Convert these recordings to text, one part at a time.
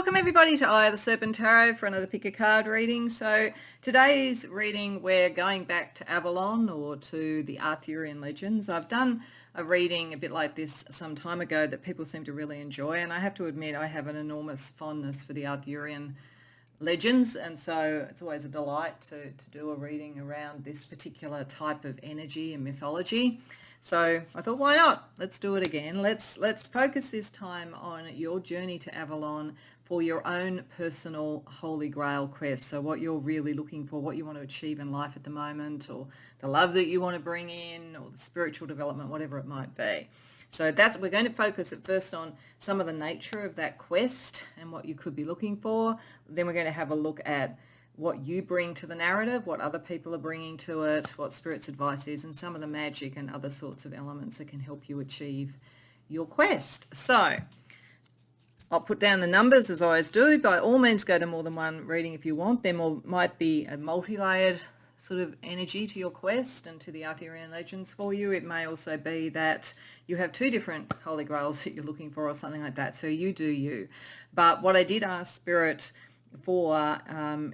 Welcome everybody to Eye of the Serpent Tarot for another pick a card reading. So today's reading we're going back to Avalon or to the Arthurian legends. I've done a reading a bit like this some time ago that people seem to really enjoy, and I have to admit I have an enormous fondness for the Arthurian legends, and so it's always a delight to do a reading around this particular type of energy and mythology. So I thought, why not? Let's do it again. Let's focus this time on your journey to Avalon for your own personal Holy Grail quest. So what you're really looking for, what you want to achieve in life at the moment, or the love that you want to bring in, or the spiritual development, whatever it might be. So we're going to focus at first on some of the nature of that quest and what you could be looking for. Then we're going to have a look at what you bring to the narrative, what other people are bringing to it, what Spirit's advice is, and some of the magic and other sorts of elements that can help you achieve your quest. So I'll put down the numbers as I always do. By all means, go to more than one reading if you want. There might be a multi-layered sort of energy to your quest and to the Arthurian legends for you. It may also be that you have two different Holy Grails that you're looking for or something like that. So you do you. But what I did ask Spirit for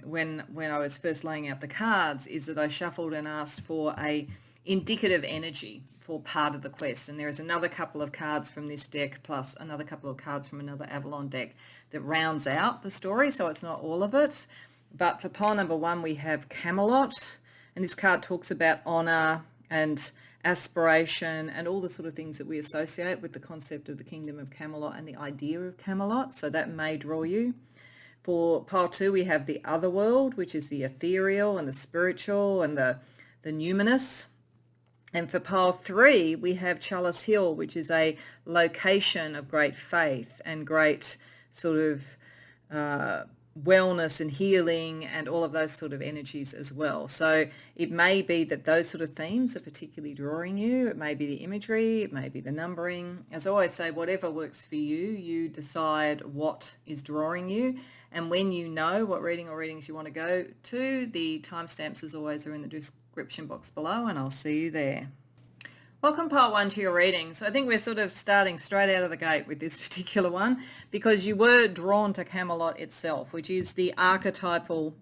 when I was first laying out the cards is that I shuffled and asked for a indicative energy for part of the quest, and there is another couple of cards from this deck plus another couple of cards from another Avalon deck that rounds out the story, so it's not all of it. But for pile number one we have Camelot, and this card talks about honor and aspiration and all the sort of things that we associate with the concept of the kingdom of Camelot and the idea of Camelot, so that may draw you. For pile two, we have the other world, which is the ethereal and the spiritual and the numinous. And for pile three, we have Chalice Hill, which is a location of great faith and great sort of wellness and healing and all of those sort of energies as well. So it may be that those sort of themes are particularly drawing you. It may be the imagery, it may be the numbering. As I always say, whatever works for you, you decide what is drawing you. And when you know what reading or readings you want to go to, the timestamps as always are in the description box below, and I'll see you there. Welcome part one to your reading. So I think we're sort of starting straight out of the gate with this particular one because you were drawn to Camelot itself, which is the archetypal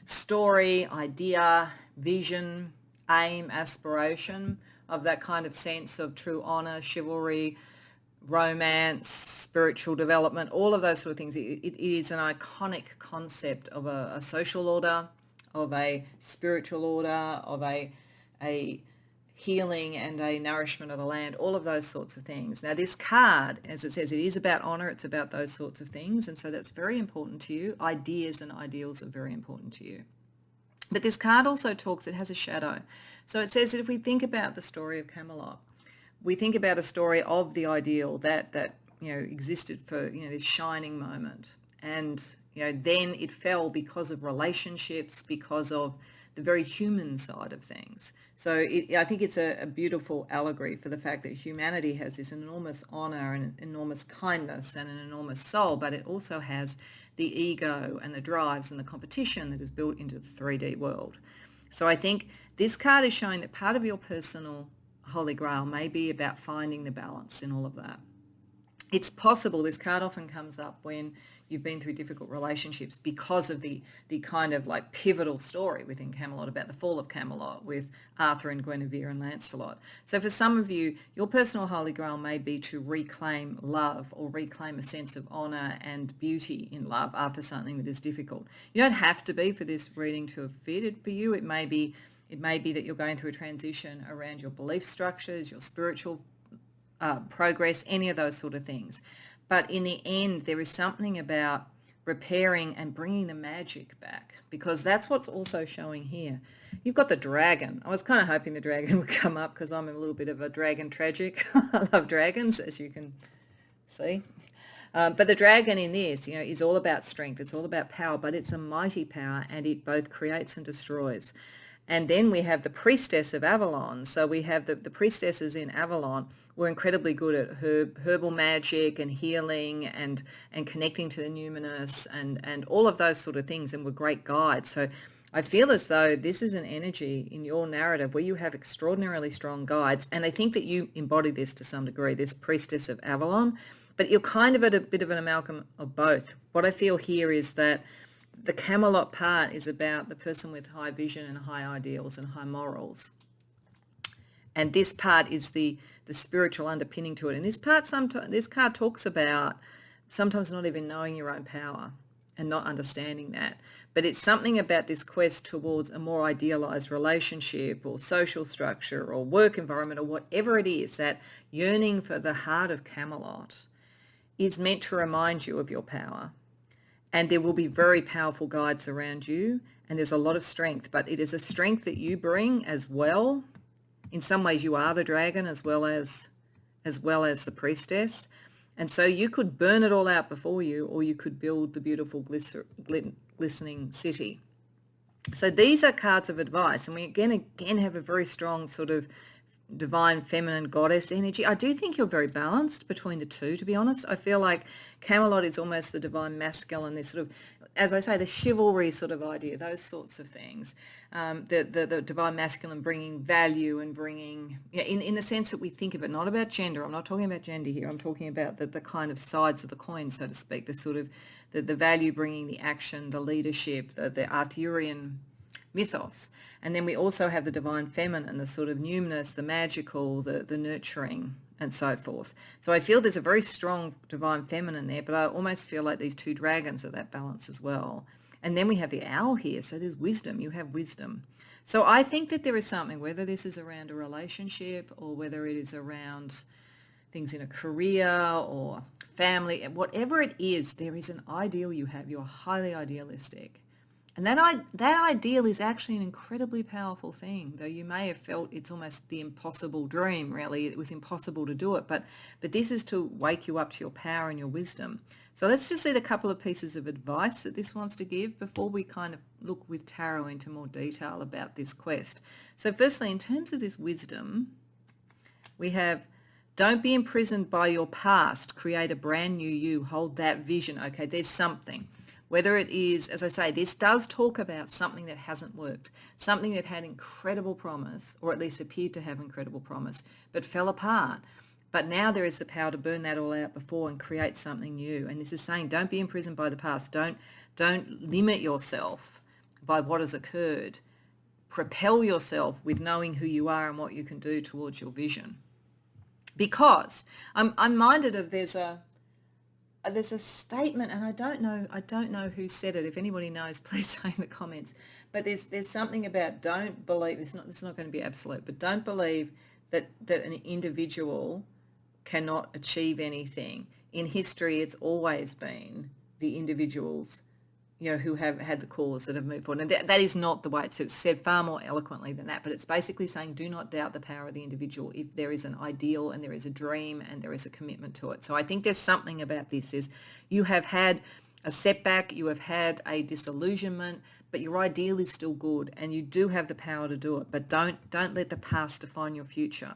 story, idea, vision, aim, aspiration of that kind of sense of true honor, chivalry, romance, spiritual development, all of those sort of things. It is an iconic concept of a social order, of a spiritual order, of a healing and a nourishment of the land, all of those sorts of things. Now this card, as it says, it is about honor, it's about those sorts of things, and so that's very important to you. Ideas and ideals are very important to you. But this card also talks, it has a shadow. So it says that if we think about the story of Camelot, we think about a story of the ideal that existed for this shining moment, and then it fell because of relationships, because of the very human side of things. So I think it's a beautiful allegory for the fact that humanity has this enormous honor and enormous kindness and an enormous soul, but it also has the ego and the drives and the competition that is built into the 3D world. So I think this card is showing that part of your personal Holy Grail may be about finding the balance in all of that. It's possible, this card often comes up when you've been through difficult relationships because of the kind of like pivotal story within Camelot about the fall of Camelot with Arthur and Guinevere and Lancelot. So for some of you, your personal Holy Grail may be to reclaim love or reclaim a sense of honor and beauty in love after something that is difficult. You don't have to be for this reading to have fitted for you. It may be that you're going through a transition around your belief structures, your spiritual progress, any of those sort of things. But in the end, there is something about repairing and bringing the magic back, because that's what's also showing here. You've got the dragon. I was kind of hoping the dragon would come up because I'm a little bit of a dragon tragic. I love dragons, as you can see. But the dragon in this, is all about strength. It's all about power, but it's a mighty power, and it both creates and destroys. And then we have the priestess of Avalon. So we have the priestesses in Avalon were incredibly good at herbal magic and healing and connecting to the numinous and all of those sort of things, and were great guides. So I feel as though this is an energy in your narrative where you have extraordinarily strong guides, and I think that you embody this to some degree, this priestess of Avalon, but you're kind of at a bit of an amalgam of both. What I feel here is that the Camelot part is about the person with high vision and high ideals and high morals. And this part is the spiritual underpinning to it. And this card talks about sometimes not even knowing your own power and not understanding that. But it's something about this quest towards a more idealized relationship or social structure or work environment or whatever it is, that yearning for the heart of Camelot is meant to remind you of your power. And there will be very powerful guides around you, and there's a lot of strength, but it is a strength that you bring as well. In some ways you are the dragon as well as the priestess. And so you could burn it all out before you, or you could build the beautiful glistening city. So these are cards of advice, and we again have a very strong sort of divine feminine goddess energy. I do think you're very balanced between the two, to be honest. I feel like Camelot is almost the divine masculine, this sort of, as I say, the chivalry sort of idea, those sorts of things. The divine masculine bringing value and bringing, in the sense that we think of it, not about gender. I'm not talking about gender here. I'm talking about the kind of sides of the coin, so to speak, the sort of the value bringing, the action, the leadership, the Arthurian mythos. And then we also have the divine feminine, the sort of numinous, the magical, the nurturing, and so forth. So I feel there's a very strong divine feminine there, but I almost feel like these two dragons are that balance as well. And then we have the owl here, so there's wisdom. You have wisdom. So I think that there is something, whether this is around a relationship or whether it is around things in a career or family, whatever it is, there is an ideal you have. You're highly idealistic. And that ideal is actually an incredibly powerful thing, though you may have felt it's almost the impossible dream, really. It was impossible to do it. But this is to wake you up to your power and your wisdom. So let's just see the couple of pieces of advice that this wants to give before we kind of look with tarot into more detail about this quest. So firstly, in terms of this wisdom, we have, don't be imprisoned by your past. Create a brand new you. Hold that vision. Okay, there's something. Whether it is, as I say, this does talk about something that hasn't worked, something that had incredible promise, or at least appeared to have incredible promise, but fell apart. But now there is the power to burn that all out before and create something new. And this is saying, don't be imprisoned by the past. Don't limit yourself by what has occurred. Propel yourself with knowing who you are and what you can do towards your vision. Because I'm minded of there's a statement, and I don't know who said it. If anybody knows, please say in the comments. But there's something about, don't believe, it's not going to be absolute, but don't believe that an individual cannot achieve anything. In history, it's always been the individuals, who have had the cause that have moved forward. And that is not the way it's said, far more eloquently than that. But it's basically saying, do not doubt the power of the individual if there is an ideal and there is a dream and there is a commitment to it. So I think there's something about this is you have had a setback, you have had a disillusionment, but your ideal is still good and you do have the power to do it. But don't let the past define your future.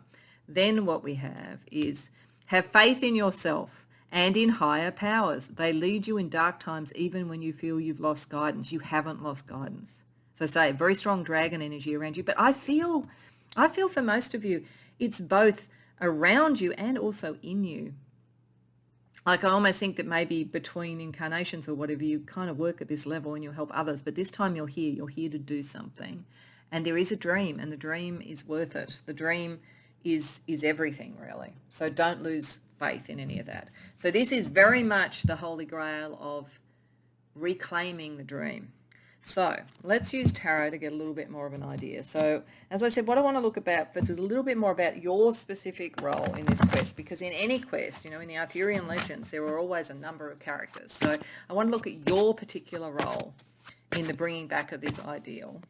Then what we have is, have faith in yourself and in higher powers. They lead you in dark times even when you feel you've lost guidance. You haven't lost guidance. So say, very strong dragon energy around you. But I feel for most of you, it's both around you and also in you. Like, I almost think that maybe between incarnations or whatever, you kind of work at this level and you help others. But this time you're here to do something. And there is a dream, and the dream is worth it. The dream is everything, really. So don't lose faith in any of that. So this is very much the Holy Grail of reclaiming the dream. So let's use tarot to get a little bit more of an idea. So as I said, what I want to look about first is a little bit more about your specific role in this quest, because in any quest, in the Arthurian legends, there are always a number of characters. So I want to look at your particular role in the bringing back of this ideal.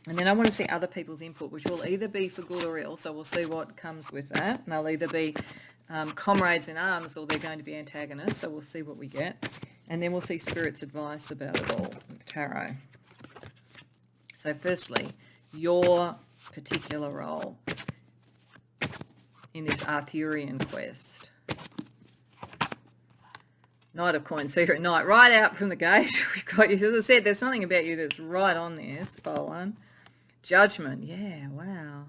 And then I want to see other people's input, which will either be for good or ill. So we'll see what comes with that. And they'll either be comrades in arms or they're going to be antagonists. So we'll see what we get. And then we'll see Spirit's advice about it all with tarot. So firstly, your particular role in this Arthurian quest. Knight of Coins, Secret Knight, right out from the gate. We've got you. As I said, there's something about you that's right on this, Bowen. Judgment, yeah, wow.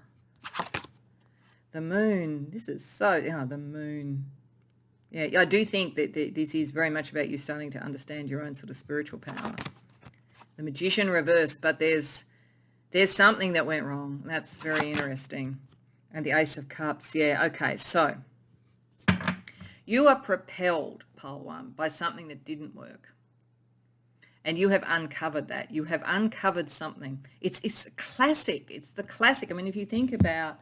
The moon, this is so, the moon. Yeah, I do think that this is very much about you starting to understand your own sort of spiritual power. The Magician reversed, but there's something that went wrong. That's very interesting. And the Ace of Cups, yeah, okay. So you are propelled, pole one, by something that didn't work. And you have uncovered that. You have uncovered something. It's a classic. It's the classic. I mean, if you think about,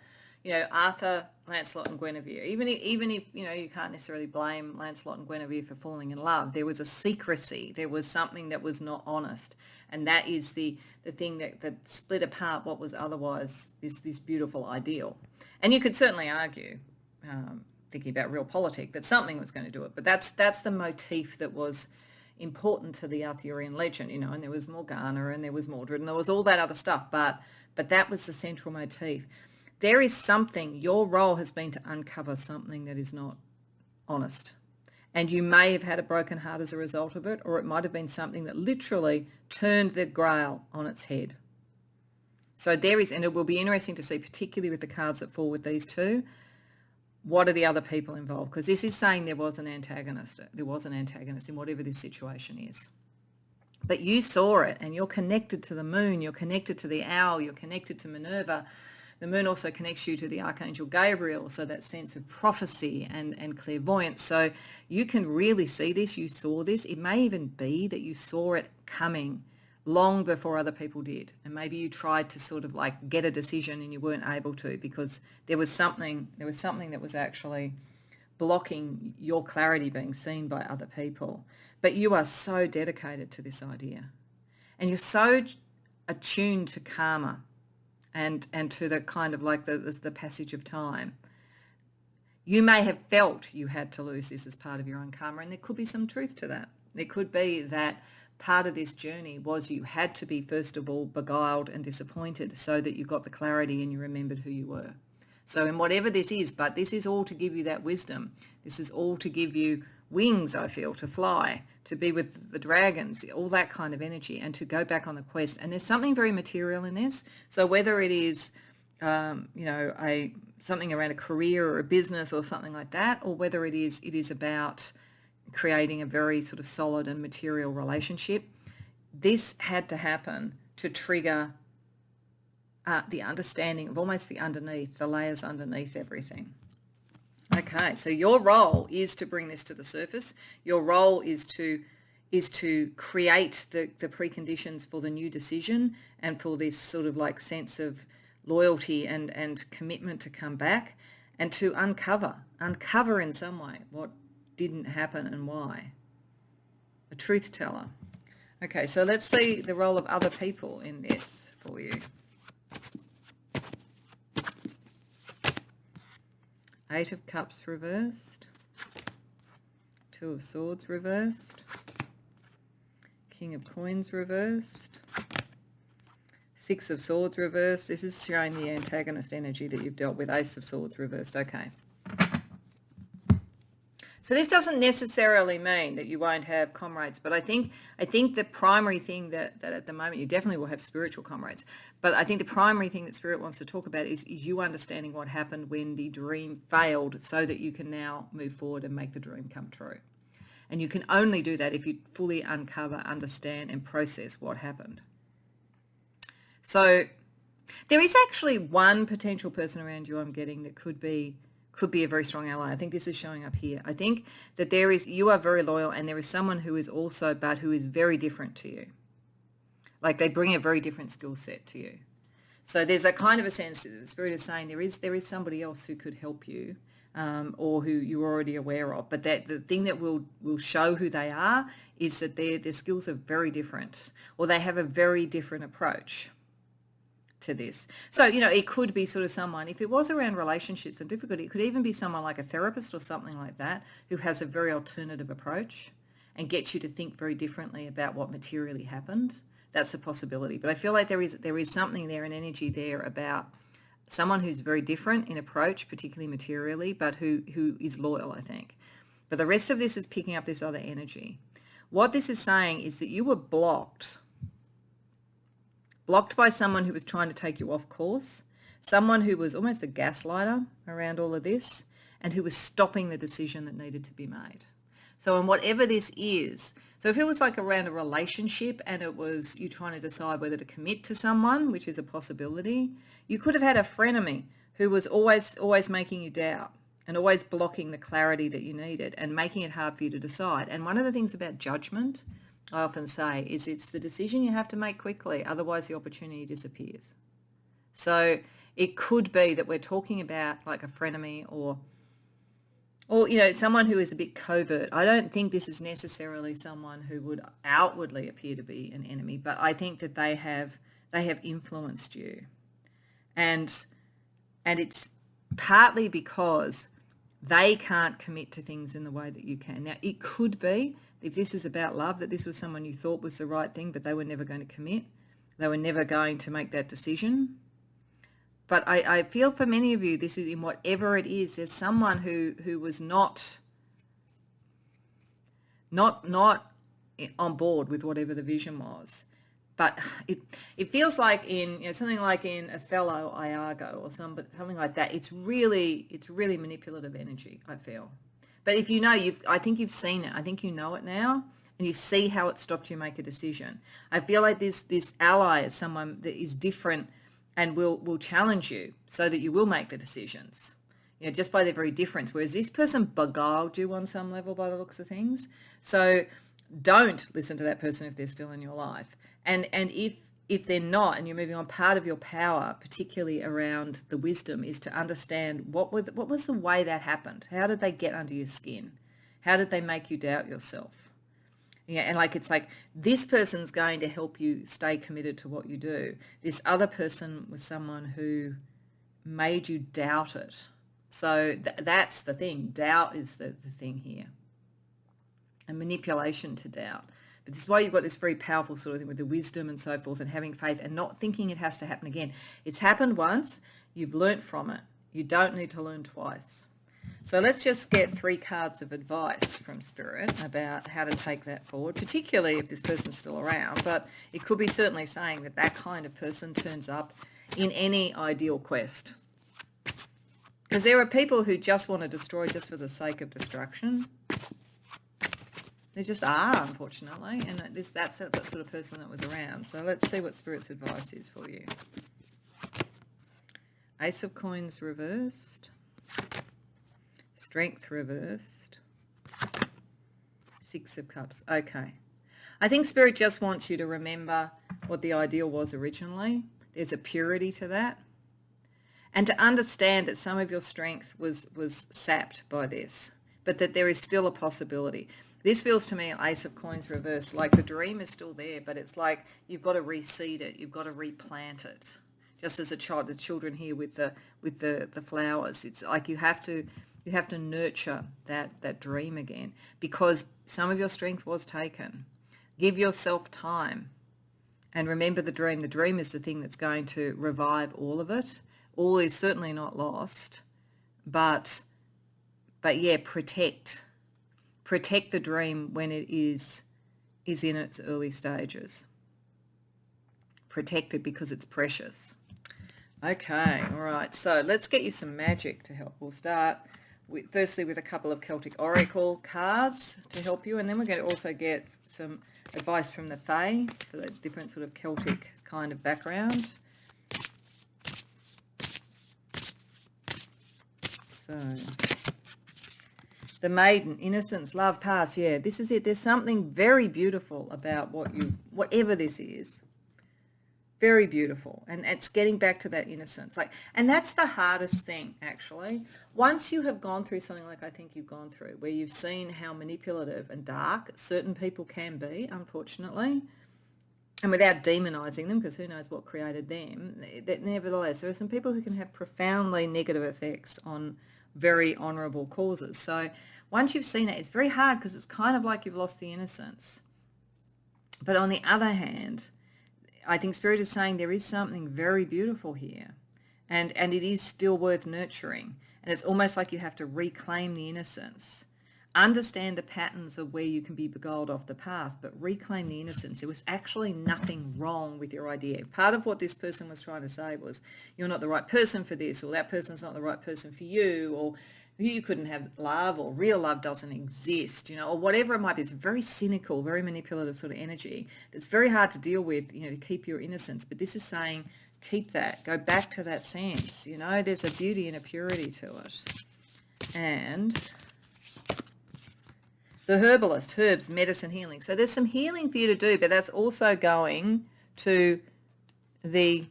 Arthur, Lancelot and Guinevere, even if you can't necessarily blame Lancelot and Guinevere for falling in love, there was a secrecy. There was something that was not honest. And that is the thing that split apart what was otherwise this beautiful ideal. And you could certainly argue, thinking about realpolitik, that something was going to do it. But that's the motif that was important to the Arthurian legend, and there was Morgana and there was Mordred and there was all that other stuff, but that was the central motif. There is something, your role has been to uncover something that is not honest. And you may have had a broken heart as a result of it, or it might have been something that literally turned the Grail on its head. So there is, and it will be interesting to see, particularly with the cards that fall with these two, what are the other people involved? Because this is saying there was an antagonist. There was an antagonist in whatever this situation is. But you saw it, and you're connected to the moon, you're connected to the owl, you're connected to Minerva. The moon also connects you to the Archangel Gabriel, so that sense of prophecy and clairvoyance. So you can really see this, you saw this. It may even be that you saw it coming long before other people did. And maybe you tried to sort of like get a decision and you weren't able to because there was something that was actually blocking your clarity being seen by other people. But you are so dedicated to this idea. And you're so attuned to karma and to the kind of like the passage of time. You may have felt you had to lose this as part of your own karma, and there could be some truth to that. There could be that part of this journey was you had to be, first of all, beguiled and disappointed so that you got the clarity and you remembered who you were. So in whatever this is, but this is all to give you that wisdom. This is all to give you wings, I feel, to fly, to be with the dragons, all that kind of energy, and to go back on the quest. And there's something very material in this. So whether it is, something around a career or a business or something like that, or whether it is about creating a very sort of solid and material relationship, this had to happen to trigger the understanding of almost the layers underneath everything. Okay, so your role is to bring this to the surface. Your role is to create the preconditions for the new decision and for this sort of like sense of loyalty and commitment to come back and to uncover in some way what didn't happen and why. A truth teller. Okay, so let's see the role of other people in this for you. Eight of Cups reversed. Two of Swords reversed. King of Coins reversed. Six of Swords reversed. This is showing the antagonist energy that you've dealt with. Ace of Swords reversed. Okay. So this doesn't necessarily mean that you won't have comrades, but I think the primary thing that at the moment you definitely will have spiritual comrades, but I think the primary thing that Spirit wants to talk about is you understanding what happened when the dream failed so that you can now move forward and make the dream come true. And you can only do that if you fully uncover, understand, and process what happened. So there is actually one potential person around you I'm getting that could be a very strong ally. I think this is showing up here. I think that you are very loyal, and there is someone who is also, but who is very different to you. Like they bring a very different skill set to you. So there's a kind of a sense that the Spirit is saying there is somebody else who could help you, or who you're already aware of. But that the thing that will show who they are is that their skills are very different, or they have a very different approach to this. So, it could be sort of someone, if it was around relationships and difficulty, it could even be someone like a therapist or something like that who has a very alternative approach and gets you to think very differently about what materially happened. That's a possibility. But I feel like there is something there, an energy there about someone who's very different in approach, particularly materially, but who is loyal, I think. But the rest of this is picking up this other energy. What this is saying is that you were blocked by someone who was trying to take you off course, someone who was almost a gaslighter around all of this, and who was stopping the decision that needed to be made. So in whatever this is, so if it was like around a relationship and it was you trying to decide whether to commit to someone, which is a possibility, you could have had a frenemy who was always making you doubt and always blocking the clarity that you needed and making it hard for you to decide. And one of the things about judgment, I often say, is it's the decision you have to make quickly, otherwise the opportunity disappears. So it could be that we're talking about like a frenemy or someone who is a bit covert. I don't think this is necessarily someone who would outwardly appear to be an enemy, but I think that they have influenced you. And it's partly because they can't commit to things in the way that you can. Now, it could be, if this is about love, that this was someone you thought was the right thing, but they were never going to commit. They were never going to make that decision. But I feel for many of you, this is in whatever it is, there's someone who was not on board with whatever the vision was. But it feels like in something like in Othello, Iago, or something like that. It's really manipulative energy, I feel. But if you know, I think you've seen it. I think you know it now, and you see how it stopped you make a decision. I feel like this ally is someone that is different and will challenge you so that you will make the decisions, just by their very difference. Whereas this person beguiled you on some level by the looks of things. So don't listen to that person if they're still in your life. And if they're not, and you're moving on, part of your power, particularly around the wisdom, is to understand what was the way that happened. How did they get under your skin? How did they make you doubt yourself? And it's like this person's going to help you stay committed to what you do. This other person was someone who made you doubt it. So that's the thing. Doubt is the thing here. And manipulation to doubt. But this is why you've got this very powerful sort of thing with the wisdom and so forth and having faith and not thinking it has to happen again. It's happened once. You've learnt from it. You don't need to learn twice. So let's just get 3 cards of advice from Spirit about how to take that forward, particularly if this person's still around. But it could be certainly saying that kind of person turns up in any ideal quest. Because there are people who just want to destroy just for the sake of destruction. They just are, unfortunately, and that's that sort of person that was around. So let's see what Spirit's advice is for you. Ace of Coins reversed. Strength reversed. 6 of Cups. Okay. I think Spirit just wants you to remember what the ideal was originally. There's a purity to that. And to understand that some of your strength was sapped by this, but that there is still a possibility. This feels to me, Ace of Coins reversed, like the dream is still there, but it's like you've got to reseed it, you've got to replant it. Just as a child, the children here with the flowers, it's like you have to nurture that dream again, because some of your strength was taken. Give yourself time and remember the dream. The dream is the thing that's going to revive all of it. All is certainly not lost, but yeah, protect the dream when it is in its early stages. Protect it because it's precious. Okay, all right. So let's get you some magic to help. We'll start firstly with a couple of Celtic Oracle cards to help you, and then we're going to also get some advice from the Fae for the different sort of Celtic kind of background. So, the Maiden, innocence, love, past. Yeah, this is it. There's something very beautiful about whatever this is. Very beautiful. And it's getting back to that innocence. And that's the hardest thing, actually. Once you have gone through something like I think you've gone through, where you've seen how manipulative and dark certain people can be, unfortunately, and without demonizing them, because who knows what created them, that nevertheless, there are some people who can have profoundly negative effects on very honourable causes. So once you've seen that, it's very hard because it's kind of like you've lost the innocence. But on the other hand, I think Spirit is saying there is something very beautiful here, and it is still worth nurturing. And it's almost like you have to reclaim the innocence. Understand the patterns of where you can be beguiled off the path, but reclaim the innocence. There was actually nothing wrong with your idea. Part of what this person was trying to say was, you're not the right person for this, or that person's not the right person for you, or You couldn't have love, or real love doesn't exist, or whatever it might be. It's very cynical, very manipulative sort of energy that's very hard to deal with, to keep your innocence. But this is saying, keep that, go back to that sense, there's a beauty and a purity to it. And the herbalist, herbs, medicine, healing. So there's some healing for you to do, but that's also going to the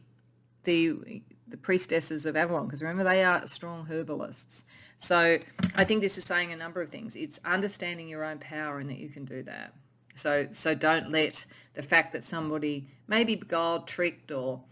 priestesses of Avalon, because remember, they are strong herbalists. So I think this is saying a number of things. It's understanding your own power and that you can do that. So don't let the fact that somebody maybe beguiled, tricked, or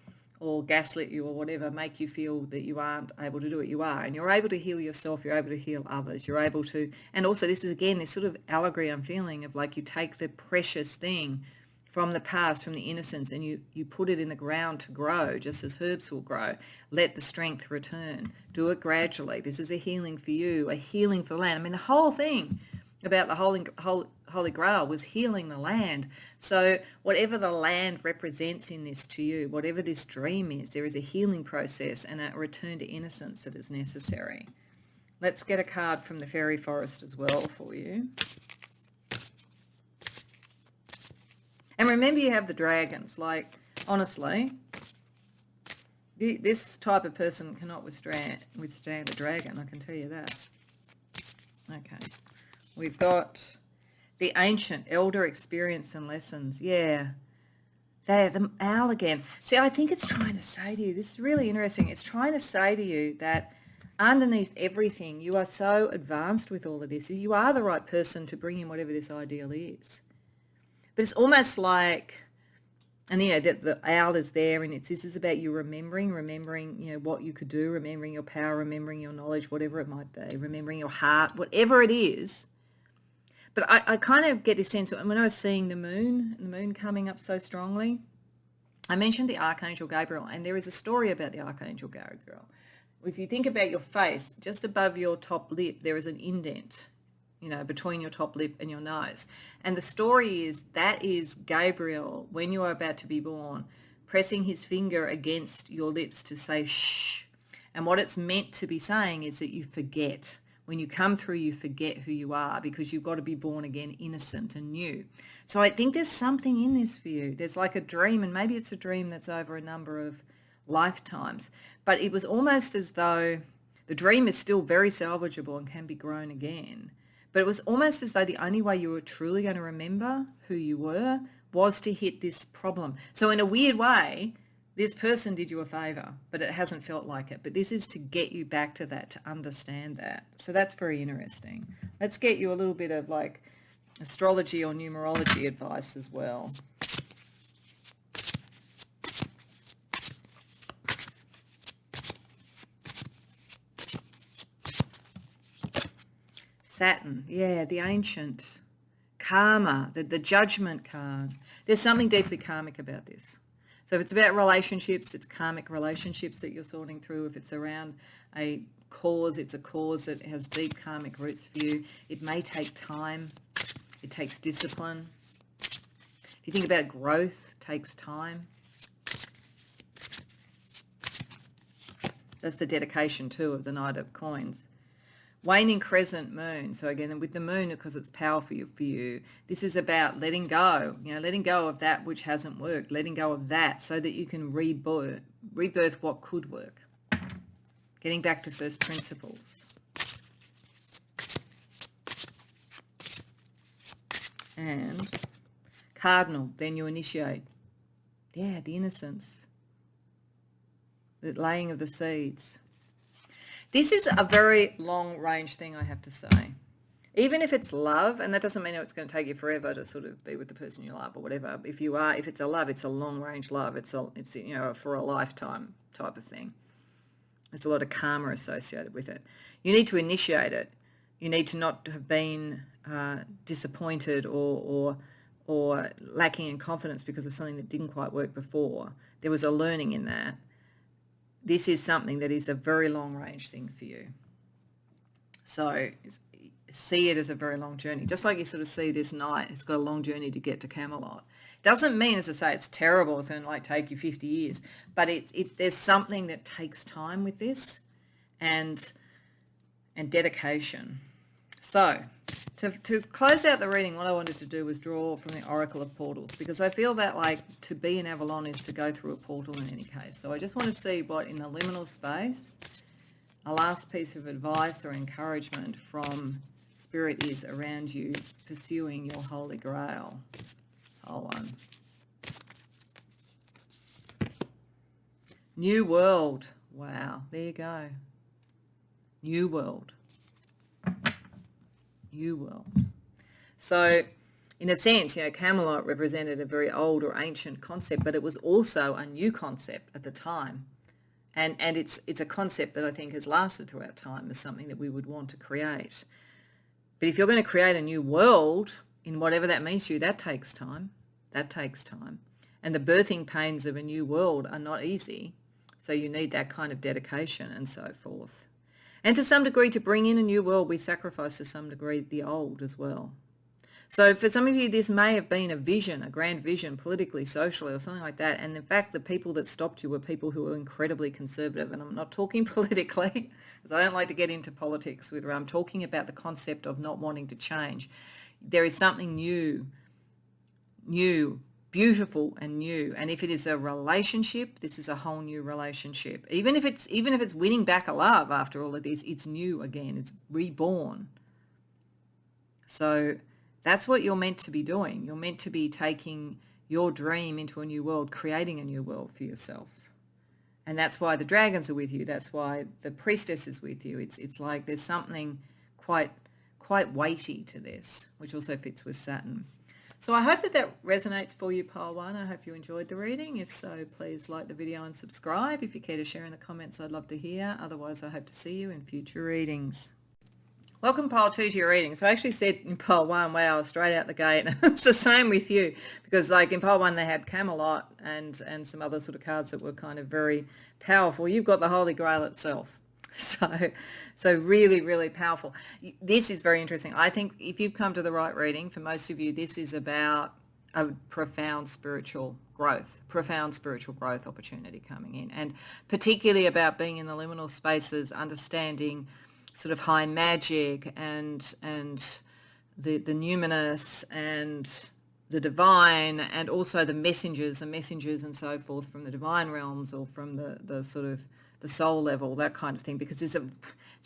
gaslit you or whatever make you feel that you aren't able to do it. You are, and you're able to heal yourself. You're able to heal others. You're able to, and also this is again this sort of allegory I'm feeling of, like, you take the precious thing from the past, from the innocence, and you put it in the ground to grow, just as herbs will grow. Let the strength return. Do it gradually. This is a healing for you, a healing for the land. I mean, the whole thing about the Holy Grail was healing the land. So whatever the land represents in this to you, whatever this dream is, there is a healing process and a return to innocence that is necessary. Let's get a card from the fairy forest as well for you. And remember, you have the dragons. Like, honestly, this type of person cannot withstand a dragon, I can tell you that. Okay. We've got the ancient, elder experience and lessons. Yeah. They're the owl again. See, I think it's trying to say to you, this is really interesting. It's trying to say to you that underneath everything, you are so advanced with all of this. You are the right person to bring in whatever this ideal is. But it's almost like, and that the owl is there, and this is about you remembering, what you could do, remembering your power, remembering your knowledge, whatever it might be, remembering your heart, whatever it is. But I kind of get this sense, when I was seeing the moon coming up so strongly, I mentioned the Archangel Gabriel, and there is a story about the Archangel Gabriel. If you think about your face, just above your top lip, there is an indent, between your top lip and your nose. And the story is that is Gabriel, when you are about to be born, pressing his finger against your lips to say shh. And what it's meant to be saying is that you forget. When you come through, you forget who you are, because you've got to be born again innocent and new. So I think there's something in this for you. There's like a dream, and maybe it's a dream that's over a number of lifetimes. But it was almost as though the dream is still very salvageable and can be grown again. But it was almost as though the only way you were truly going to remember who you were was to hit this problem. So in a weird way, this person did you a favor, but it hasn't felt like it. But this is to get you back to that, to understand that. So that's very interesting. Let's get you a little bit of like astrology or numerology advice as well. Saturn, yeah, the ancient. Karma, the judgment card. There's something deeply karmic about this. So if it's about relationships, it's karmic relationships that you're sorting through. If it's around a cause, it's a cause that has deep karmic roots for you. It may take time. It takes discipline. If you think about growth, it takes time. That's the dedication too of the Knight of Coins. Waning crescent moon. So again, with the moon, because it's powerful for you, this is about letting go, letting go of that which hasn't worked, letting go of that so that you can rebirth what could work. Getting back to first principles. And cardinal, then you initiate. Yeah, the innocence. The laying of the seeds. This is a very long-range thing, I have to say. Even if it's love, and that doesn't mean it's going to take you forever to sort of be with the person you love or whatever. If it's a love, it's a long-range love. It's for a lifetime type of thing. There's a lot of karma associated with it. You need to initiate it. You need to not have been disappointed or lacking in confidence because of something that didn't quite work before. There was a learning in that. This is something that is a very long-range thing for you. So see it as a very long journey. Just like you sort of see this knight, it's got a long journey to get to Camelot. Doesn't mean, as I say, it's terrible. It's going to take you 50 years. But there's something that takes time with this. And and dedication. So to close out the reading, what I wanted to do was draw from the Oracle of Portals, because I feel that like to be in Avalon is to go through a portal in any case. So I just want to see what in the liminal space, a last piece of advice or encouragement from Spirit is around you pursuing your Holy Grail. Hold on. New world. Wow, there you go. New world. New world. So in a sense, Camelot represented a very old or ancient concept, but it was also a new concept at the time. And it's a concept that I think has lasted throughout time as something that we would want to create. But if you're going to create a new world, in whatever that means to you, that takes time. That takes time. And the birthing pains of a new world are not easy. So you need that kind of dedication and so forth. And to some degree, to bring in a new world, we sacrifice to some degree the old as well. So for some of you, this may have been a vision, a grand vision, politically, socially, or something like that. And in fact, the people that stopped you were people who were incredibly conservative. And I'm not talking politically, because I don't like to get into politics with her. I'm talking about the concept of not wanting to change. There is something new, beautiful and new. And if it is a relationship, this is a whole new relationship. Even if it's winning back a love after all of this, it's new again. It's reborn. So that's what you're meant to be doing. You're meant to be taking your dream into a new world, creating a new world for yourself. And that's why the dragons are with you. That's why the priestess is with you. It's like there's something quite weighty to this, which also fits with Saturn. So I hope that resonates for you, Pile 1. I hope you enjoyed the reading. If so, please like the video and subscribe. If you care to share in the comments, I'd love to hear. Otherwise, I hope to see you in future readings. Welcome, Pile 2, to your reading. So I actually said in Pile 1, wow, straight out the gate. It's the same with you, because like in Pile 1, they had Camelot and some other sort of cards that were kind of very powerful. You've got the Holy Grail itself. So really, really powerful. This is very interesting. I think if you've come to the right reading, for most of you, this is about a profound spiritual growth opportunity coming in, and particularly about being in the liminal spaces, understanding sort of high magic and the numinous and the divine, and also the messengers and so forth from the divine realms or from the sort of the soul level, that kind of thing, because it's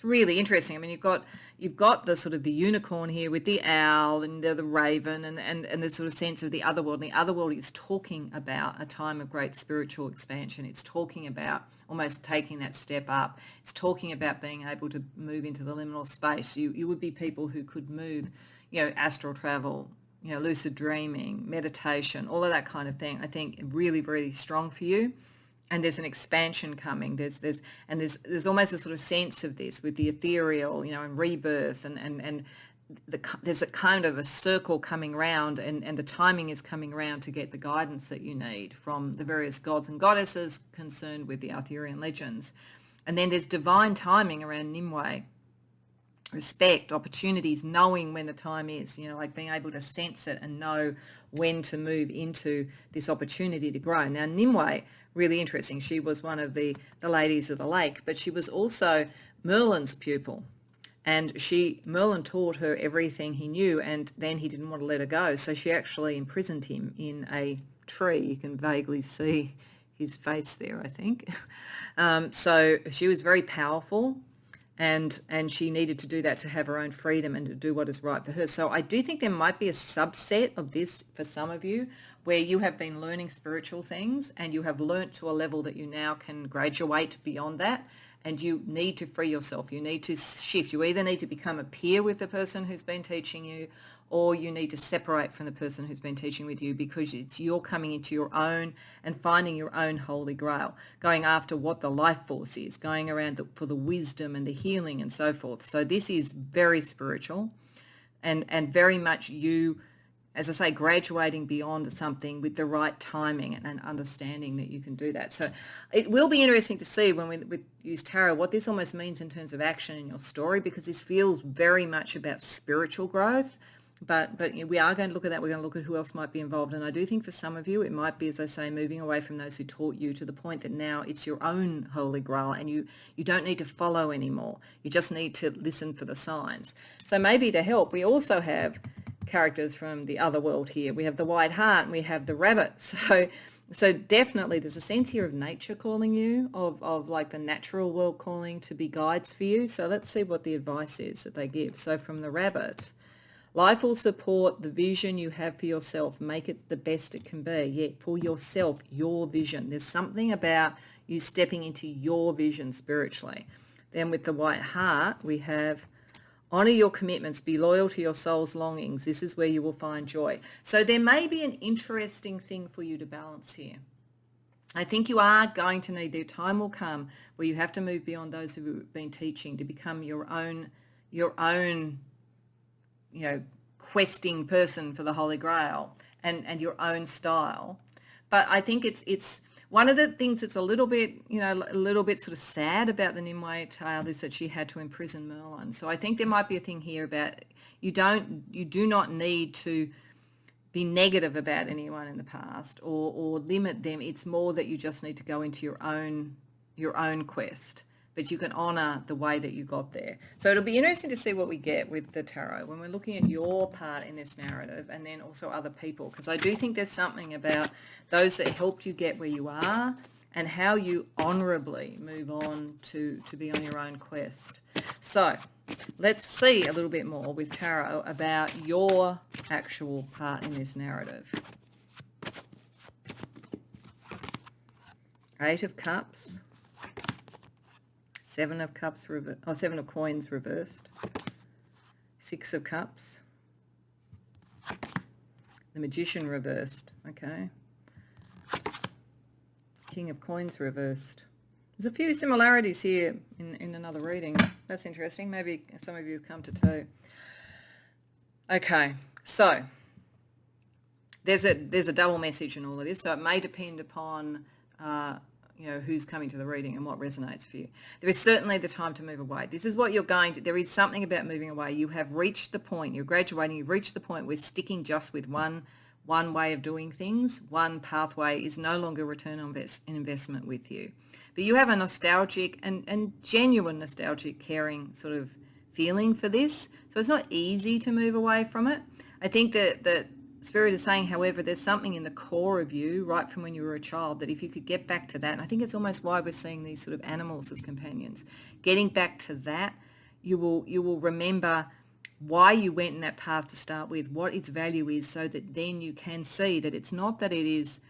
really interesting. I mean, you've got the sort of the unicorn here with the owl and the raven and the sort of sense of the other world. And the other world is talking about a time of great spiritual expansion. It's talking about almost taking that step up. It's talking about being able to move into the liminal space. You would be people who could move, astral travel, lucid dreaming, meditation, all of that kind of thing. I think really, really strong for you. And there's an expansion coming. There's almost a sort of sense of this with the ethereal, and rebirth, and there's a kind of a circle coming round, and the timing is coming around to get the guidance that you need from the various gods and goddesses concerned with the Arthurian legends. And then there's divine timing around Nimue, respect, opportunities, knowing when the time is, like being able to sense it and know when to move into this opportunity to grow. Now, Nimue, really interesting. She was one of the ladies of the lake, but she was also Merlin's pupil. And Merlin taught her everything he knew, and then he didn't want to let her go. So she actually imprisoned him in a tree. You can vaguely see his face there, I think. So she was very powerful, and she needed to do that to have her own freedom and to do what is right for her. So I do think there might be a subset of this for some of you, where you have been learning spiritual things and you have learnt to a level that you now can graduate beyond that, and you need to free yourself. You need to shift. You either need to become a peer with the person who's been teaching you, or you need to separate from the person who's been teaching with you, because you're coming into your own and finding your own Holy Grail, going after what the life force is, going around for the wisdom and the healing and so forth. So this is very spiritual and very much you, as I say, graduating beyond something with the right timing and understanding that you can do that. So it will be interesting to see when we use tarot what this almost means in terms of action in your story, because this feels very much about spiritual growth, But we are going to look at that. We're going to look at who else might be involved. And I do think for some of you, it might be, as I say, moving away from those who taught you to the point that now it's your own Holy Grail and you don't need to follow anymore. You just need to listen for the signs. So maybe to help, we also have characters from the other world here. We have the White Hart and we have the Rabbit. So definitely there's a sense here of nature calling you, of like the natural world calling to be guides for you. So let's see what the advice is that they give. So from the Rabbit, life will support the vision you have for yourself. Make it the best it can be. Yeah, for yourself, your vision. There's something about you stepping into your vision spiritually. Then with the White Hart, we have honor your commitments, be loyal to your soul's longings. This is where you will find joy. So there may be an interesting thing for you to balance here. I think you are going to need, the time will come where you have to move beyond those who've been teaching to become your own, questing person for the Holy Grail and your own style. But I think it's one of the things that's a little bit sort of sad about the Nimue tale is that she had to imprison Merlin. So I think there might be a thing here about you do not need to be negative about anyone in the past or limit them. It's more that you just need to go into your own quest, but you can honor the way that you got there. So it'll be interesting to see what we get with the tarot when we're looking at your part in this narrative and then also other people, because I do think there's something about those that helped you get where you are and how you honorably move on to be on your own quest. So let's see a little bit more with tarot about your actual part in this narrative. 8 of Cups. 7 of Cups reversed. 7 of Coins reversed. 6 of Cups. The Magician reversed. Okay. King of Coins reversed. There's a few similarities here in another reading. That's interesting. Maybe some of you have come to too. Okay, so there's a double message in all of this. So it may depend upon who's coming to the reading and what resonates for you. There is certainly the time to move away. This is what you're going to, there is something about moving away. You have reached the point, you're graduating, you've reached the point where sticking just with one way of doing things, one pathway is no longer return on investment with you. But you have a nostalgic and genuine nostalgic caring sort of feeling for this. So it's not easy to move away from it. I think that Spirit is saying, however, there's something in the core of you right from when you were a child that if you could get back to that, and I think it's almost why we're seeing these sort of animals as companions, getting back to that, you will remember why you went in that path to start with, what its value is, so that then you can see that it's not that it is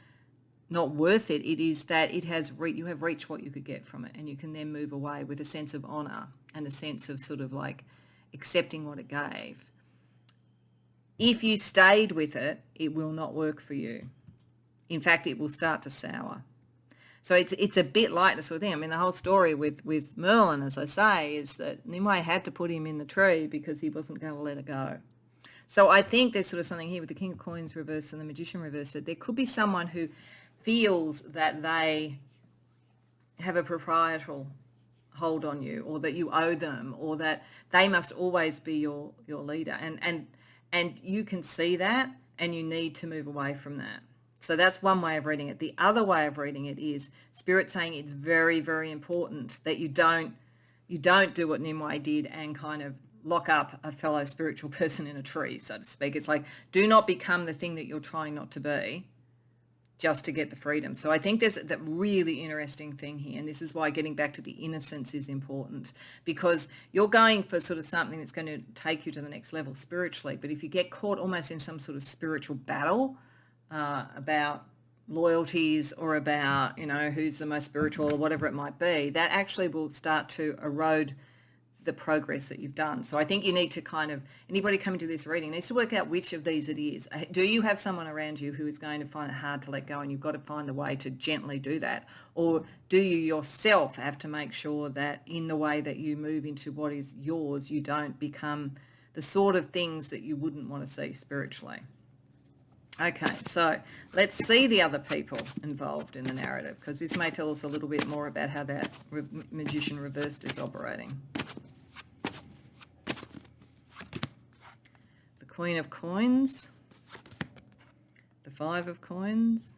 not worth it, it is that you have reached what you could get from it, and you can then move away with a sense of honor and a sense of sort of like accepting what it gave. If you stayed with it, it will not work for you. In fact, it will start to sour. So it's a bit like the sort of thing. I mean, the whole story with Merlin, as I say, is that Nimue had to put him in the tree because he wasn't going to let it go. So I think there's sort of something here with the King of Coins reversed and the Magician reversed, that there could be someone who feels that they have a proprietorial hold on you, or that you owe them, or that they must always be your leader. And you can see that, and you need to move away from that. So that's one way of reading it. The other way of reading it is Spirit saying it's very, very important that you don't do what Nimue did and kind of lock up a fellow spiritual person in a tree, so to speak. It's like, do not become the thing that you're trying not to be just to get the freedom. So I think there's that really interesting thing here, and this is why getting back to the innocence is important, because you're going for sort of something that's going to take you to the next level spiritually. But if you get caught almost in some sort of spiritual battle about loyalties or about, who's the most spiritual or whatever it might be, that actually will start to erode the progress that you've done. So I think you need to anybody coming to this reading needs to work out which of these it is. Do you have someone around you who is going to find it hard to let go, and you've got to find a way to gently do that? Or do you yourself have to make sure that in the way that you move into what is yours, you don't become the sort of things that you wouldn't want to see spiritually? Okay, so let's see the other people involved in the narrative, because this may tell us a little bit more about how that Magician reversed is operating. The Queen of Coins, the Five of Coins,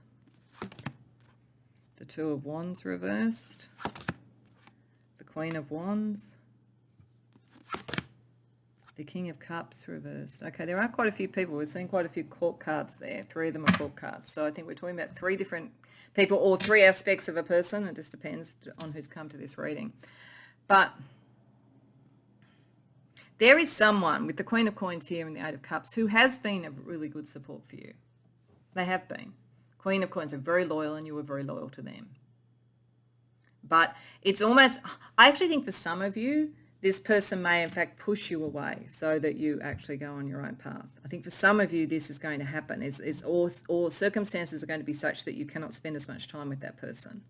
the Two of Wands reversed, the Queen of Wands, the King of Cups reversed. Okay, there are quite a few people. We're seeing quite a few court cards there. 3 of them are court cards. So I think we're talking about 3 different people or 3 aspects of a person. It just depends on who's come to this reading. But there is someone with the Queen of Coins here and the Eight of Cups who has been a really good support for you. They have been. Queen of Coins are very loyal and you were very loyal to them. But it's almost, I actually think for some of you, this person may in fact push you away so that you actually go on your own path. I think for some of you this is going to happen. It's all circumstances are going to be such that you cannot spend as much time with that person.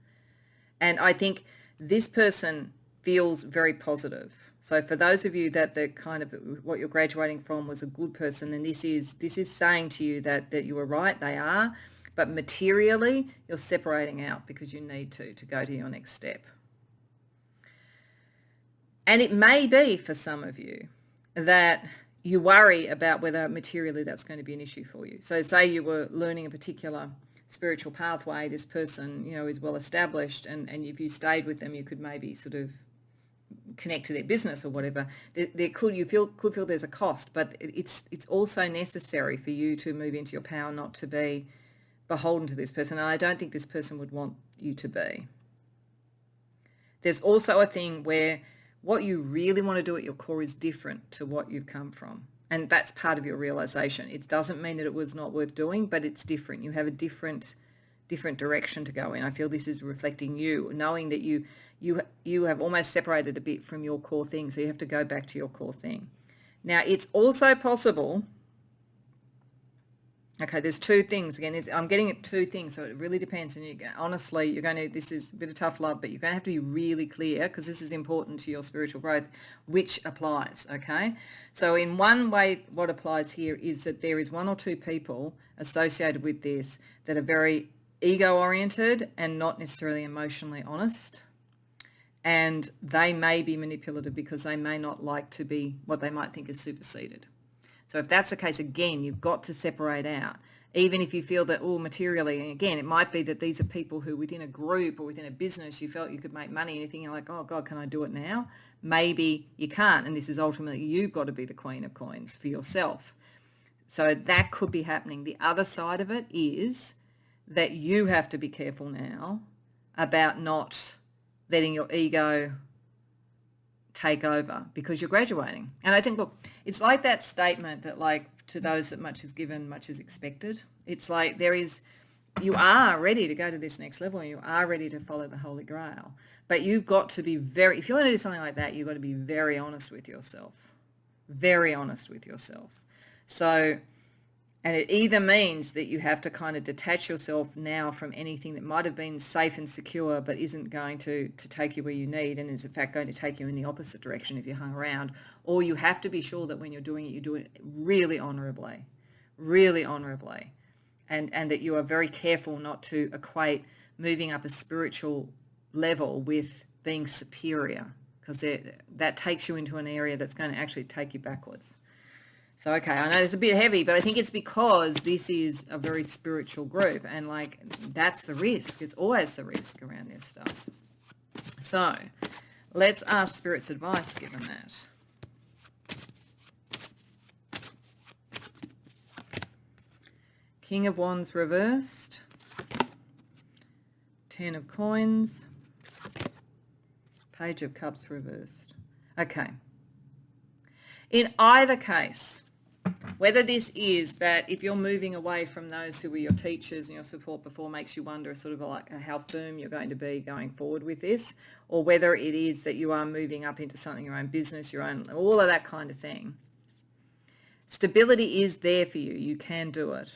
And I think this person feels very positive. So for those of you that the kind of what you're graduating from was a good person, then this is saying to you that you were right, they are, but materially you're separating out because you need to go to your next step. And it may be for some of you that you worry about whether materially that's going to be an issue for you. So say you were learning a particular spiritual pathway, this person, is well established, and if you stayed with them, you could maybe sort of connect to their business or whatever. You could feel there's a cost, but it's also necessary for you to move into your power, not to be beholden to this person. And I don't think this person would want you to be. There's also a thing where what you really want to do at your core is different to what you've come from. And that's part of your realization. It doesn't mean that it was not worth doing, but it's different. You have a different direction to go in. I feel this is reflecting you, knowing that you have almost separated a bit from your core thing. So you have to go back to your core thing. Now, it's also possible. Okay, there's 2 things. Again, I'm getting at 2 things, so it really depends. And honestly, this is a bit of tough love, but you're going to have to be really clear because this is important to your spiritual growth, which applies, okay? So in one way, what applies here is that there is 1 or 2 people associated with this that are very ego-oriented and not necessarily emotionally honest. And they may be manipulative because they may not like to be what they might think is superseded. So if that's the case, again, you've got to separate out. Even if you feel that, materially, and again, it might be that these are people who within a group or within a business, you felt you could make money and you're thinking like, oh God, can I do it now? Maybe you can't. And this is ultimately, you've got to be the Queen of Coins for yourself. So that could be happening. The other side of it is that you have to be careful now about not letting your ego take over because you're graduating. And I think, look, it's like that statement that like to those that much is given, much is expected. It's like you are ready to go to this next level and you are ready to follow the Holy Grail. But you've got to be if you want to do something like that, you've got to be very honest with yourself. Very honest with yourself. So, and it either means that you have to kind of detach yourself now from anything that might have been safe and secure but isn't going to take you where you need and is in fact going to take you in the opposite direction if you hung around, or you have to be sure that when you're doing it, you do it really honourably, and that you are very careful not to equate moving up a spiritual level with being superior, because that takes you into an area that's going to actually take you backwards. So, okay, I know it's a bit heavy, but I think it's because this is a very spiritual group and like that's the risk. It's always the risk around this stuff. So let's ask Spirit's advice given that. King of Wands reversed, 10 of Coins, Page of Cups reversed. Okay. In either case, whether this is that if you're moving away from those who were your teachers and your support before makes you wonder sort of like how firm you're going to be going forward with this, or whether it is that you are moving up into something, your own business, your own, all of that kind of thing. Stability is there for you. You can do it.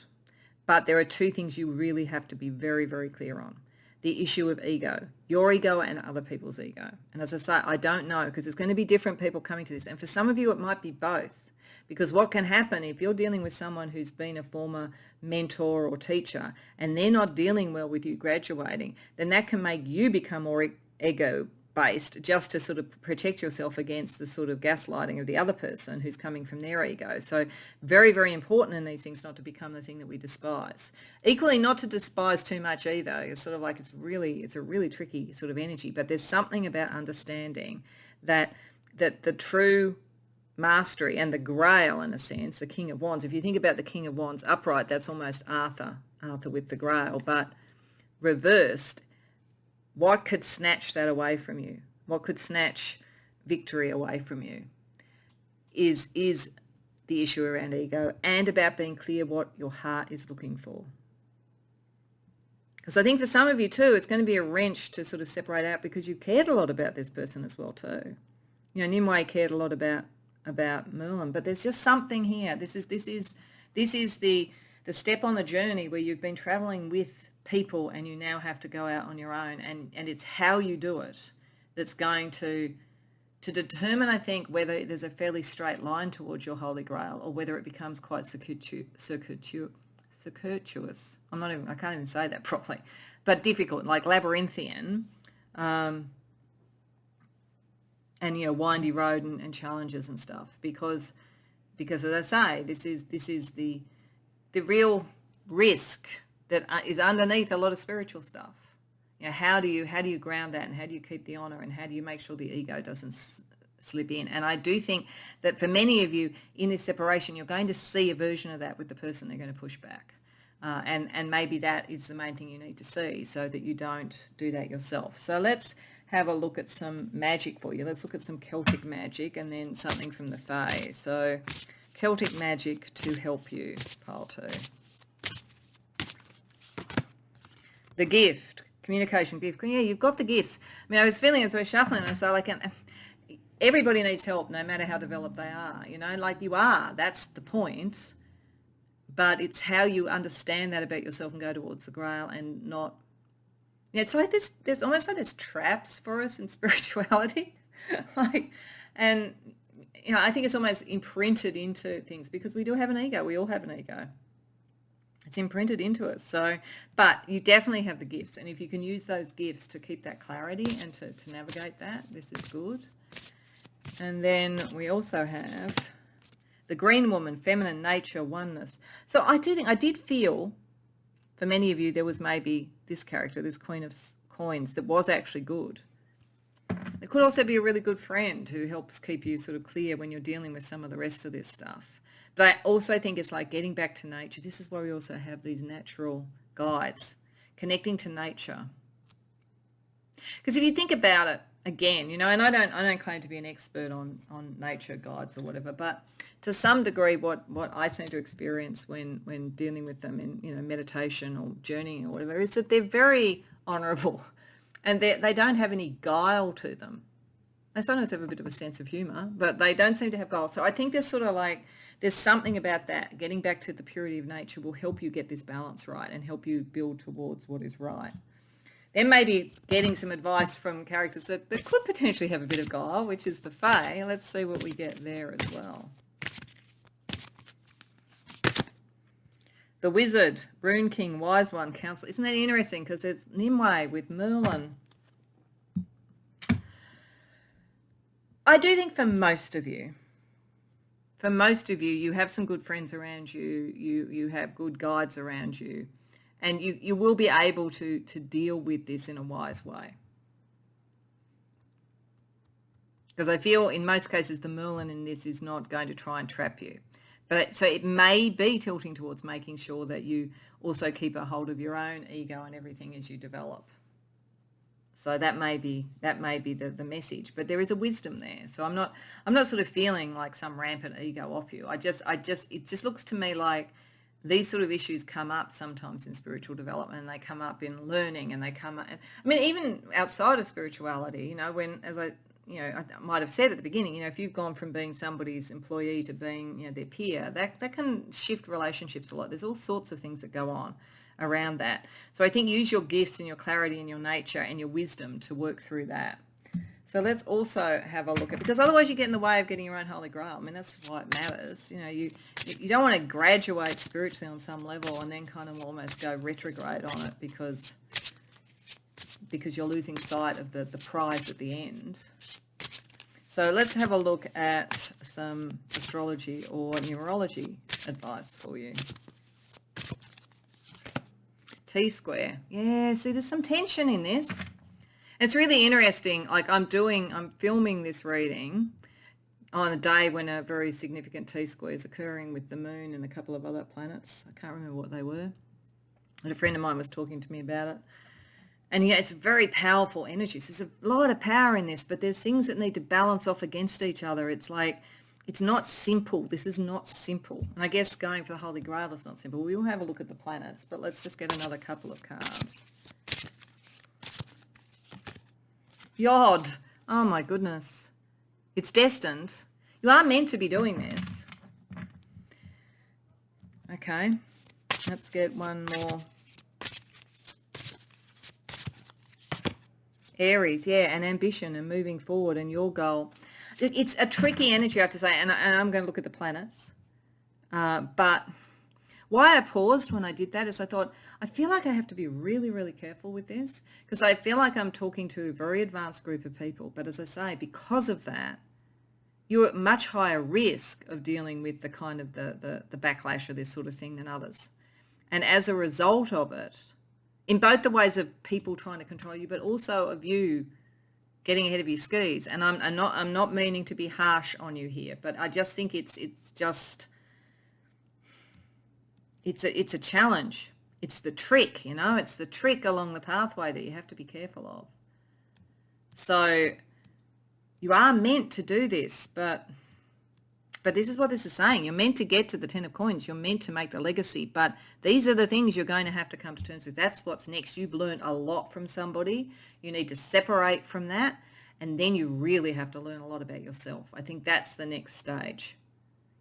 But there are 2 things you really have to be very, very clear on. The issue of ego, your ego and other people's ego. And as I say, I don't know because there's going to be different people coming to this. And for some of you, it might be both. Because what can happen if you're dealing with someone who's been a former mentor or teacher and they're not dealing well with you graduating, then that can make you become more ego based just to sort of protect yourself against the sort of gaslighting of the other person who's coming from their ego. So very, very important in these things not to become the thing that we despise. Equally, not to despise too much either. It's sort of like it's a really tricky sort of energy, but there's something about understanding that the true mastery and the Grail, in a sense, the King of Wands. If you think about the King of Wands upright, that's almost Arthur with the Grail, but reversed, what could snatch that away from you? What could snatch victory away from you is the issue around ego and about being clear what your heart is looking for. Because I think for some of you too, it's going to be a wrench to sort of separate out because you cared a lot about this person as well too. You know, Nimue cared a lot about Merlin, but there's just something here. This is the step on the journey where you've been traveling with people and you now have to go out on your own, and it's how you do it that's going to determine, I think, whether there's a fairly straight line towards your Holy Grail or whether it becomes quite circuitous. I can't even say that properly, but difficult, like labyrinthian, and windy road and challenges and stuff, because as I say, this is the real risk that is underneath a lot of spiritual stuff. How do you ground that, and how do you keep the honor, and how do you make sure the ego doesn't slip in? And I do think that for many of you in this separation, you're going to see a version of that with the person they're going to push back. And maybe that is the main thing you need to see so that you don't do that yourself. So let's have a look at some magic for you. Let's look at some Celtic magic and then something from the Fae. So Celtic magic to help you, pile 2. The gift, communication gift. Yeah, you've got the gifts. I mean, I was feeling as we're shuffling, and so everybody needs help, no matter how developed they are. Like you are. That's the point. But it's how you understand that about yourself and go towards the Grail, and not. It's like there's almost like there's traps for us in spirituality, and I think it's almost imprinted into things because we do have an ego. We all have an ego. It's imprinted into us. So, but you definitely have the gifts. And if you can use those gifts to keep that clarity and to navigate that, this is good. And then we also have the Green Woman, feminine nature, oneness. So I did feel, for many of you, there was maybe this character, this Queen of Coins, that was actually good. It could also be a really good friend who helps keep you sort of clear when you're dealing with some of the rest of this stuff. But I also think it's like getting back to nature. This is why we also have these natural guides, connecting to nature. Because if you think about it, again, and I don't claim to be an expert on nature guides or whatever, but to some degree what I seem to experience when dealing with them in meditation or journeying or whatever is that they're very honourable and they don't have any guile to them. They sometimes have a bit of a sense of humour, but they don't seem to have guile. So I think there's sort of like, there's something about that. Getting back to the purity of nature will help you get this balance right and help you build towards what is right. Then maybe getting some advice from characters that could potentially have a bit of guile, which is the Fae. Let's see what we get there as well. The Wizard, Rune King, Wise One, Counselor. Isn't that interesting? Because there's Nimue with Merlin. I do think for most of you, you have some good friends around you, you have good guides around you, and you will be able to deal with this in a wise way. Because I feel in most cases the Merlin in this is not going to try and trap you. So it may be tilting towards making sure that you also keep a hold of your own ego and everything as you develop. So that may be the message, but there is a wisdom there. So I'm not sort of feeling like some rampant ego off you. It just looks to me like these sort of issues come up sometimes in spiritual development, and they come up in learning, and they come up. I mean, even outside of spirituality, when, as I might have said at the beginning, if you've gone from being somebody's employee to being, their peer, that can shift relationships a lot. There's all sorts of things that go on around that. So I think use your gifts and your clarity and your nature and your wisdom to work through that. So let's also have a look at, because otherwise you get in the way of getting your own Holy Grail. I mean, that's why it matters. You don't want to graduate spiritually on some level and then kind of almost go retrograde on it, because because you're losing sight of the prize at the end. So let's have a look at some astrology or numerology advice for you. T-square. Yeah, see, there's some tension in this. It's really interesting. Like I'm filming this reading on a day when a very significant T-square is occurring with the moon and a couple of other planets. I can't remember what they were. And a friend of mine was talking to me about it. And yeah, it's very powerful energies. There's a lot of power in this, but there's things that need to balance off against each other. It's like, it's not simple. This is not simple. And I guess going for the Holy Grail is not simple. We will have a look at the planets, but let's just get another couple of cards. Yod. Oh my goodness. It's destined. You are meant to be doing this. Okay. Let's get one more. Aries, yeah, and ambition and moving forward and your goal. It's a tricky energy, I have to say, and I'm going to look at the planets. But why I paused when I did that is I thought, I feel like I have to be really, really careful with this because I feel like I'm talking to a very advanced group of people. But as I say, because of that, you're at much higher risk of dealing with the kind of the backlash of this sort of thing than others. And as a result of it, in both the ways of people trying to control you, but also of you getting ahead of your skis. And I'm not meaning to be harsh on you here, but I just think it's a challenge. It's the trick, you know, it's the trick along the pathway that you have to be careful of. So you are meant to do this, but this is what this is saying. You're meant to get to the 10 of coins. You're meant to make the legacy, but these are the things you're going to have to come to terms with. That's what's next. You've learned a lot from somebody. You need to separate from that, and then you really have to learn a lot about yourself. I think that's the next stage.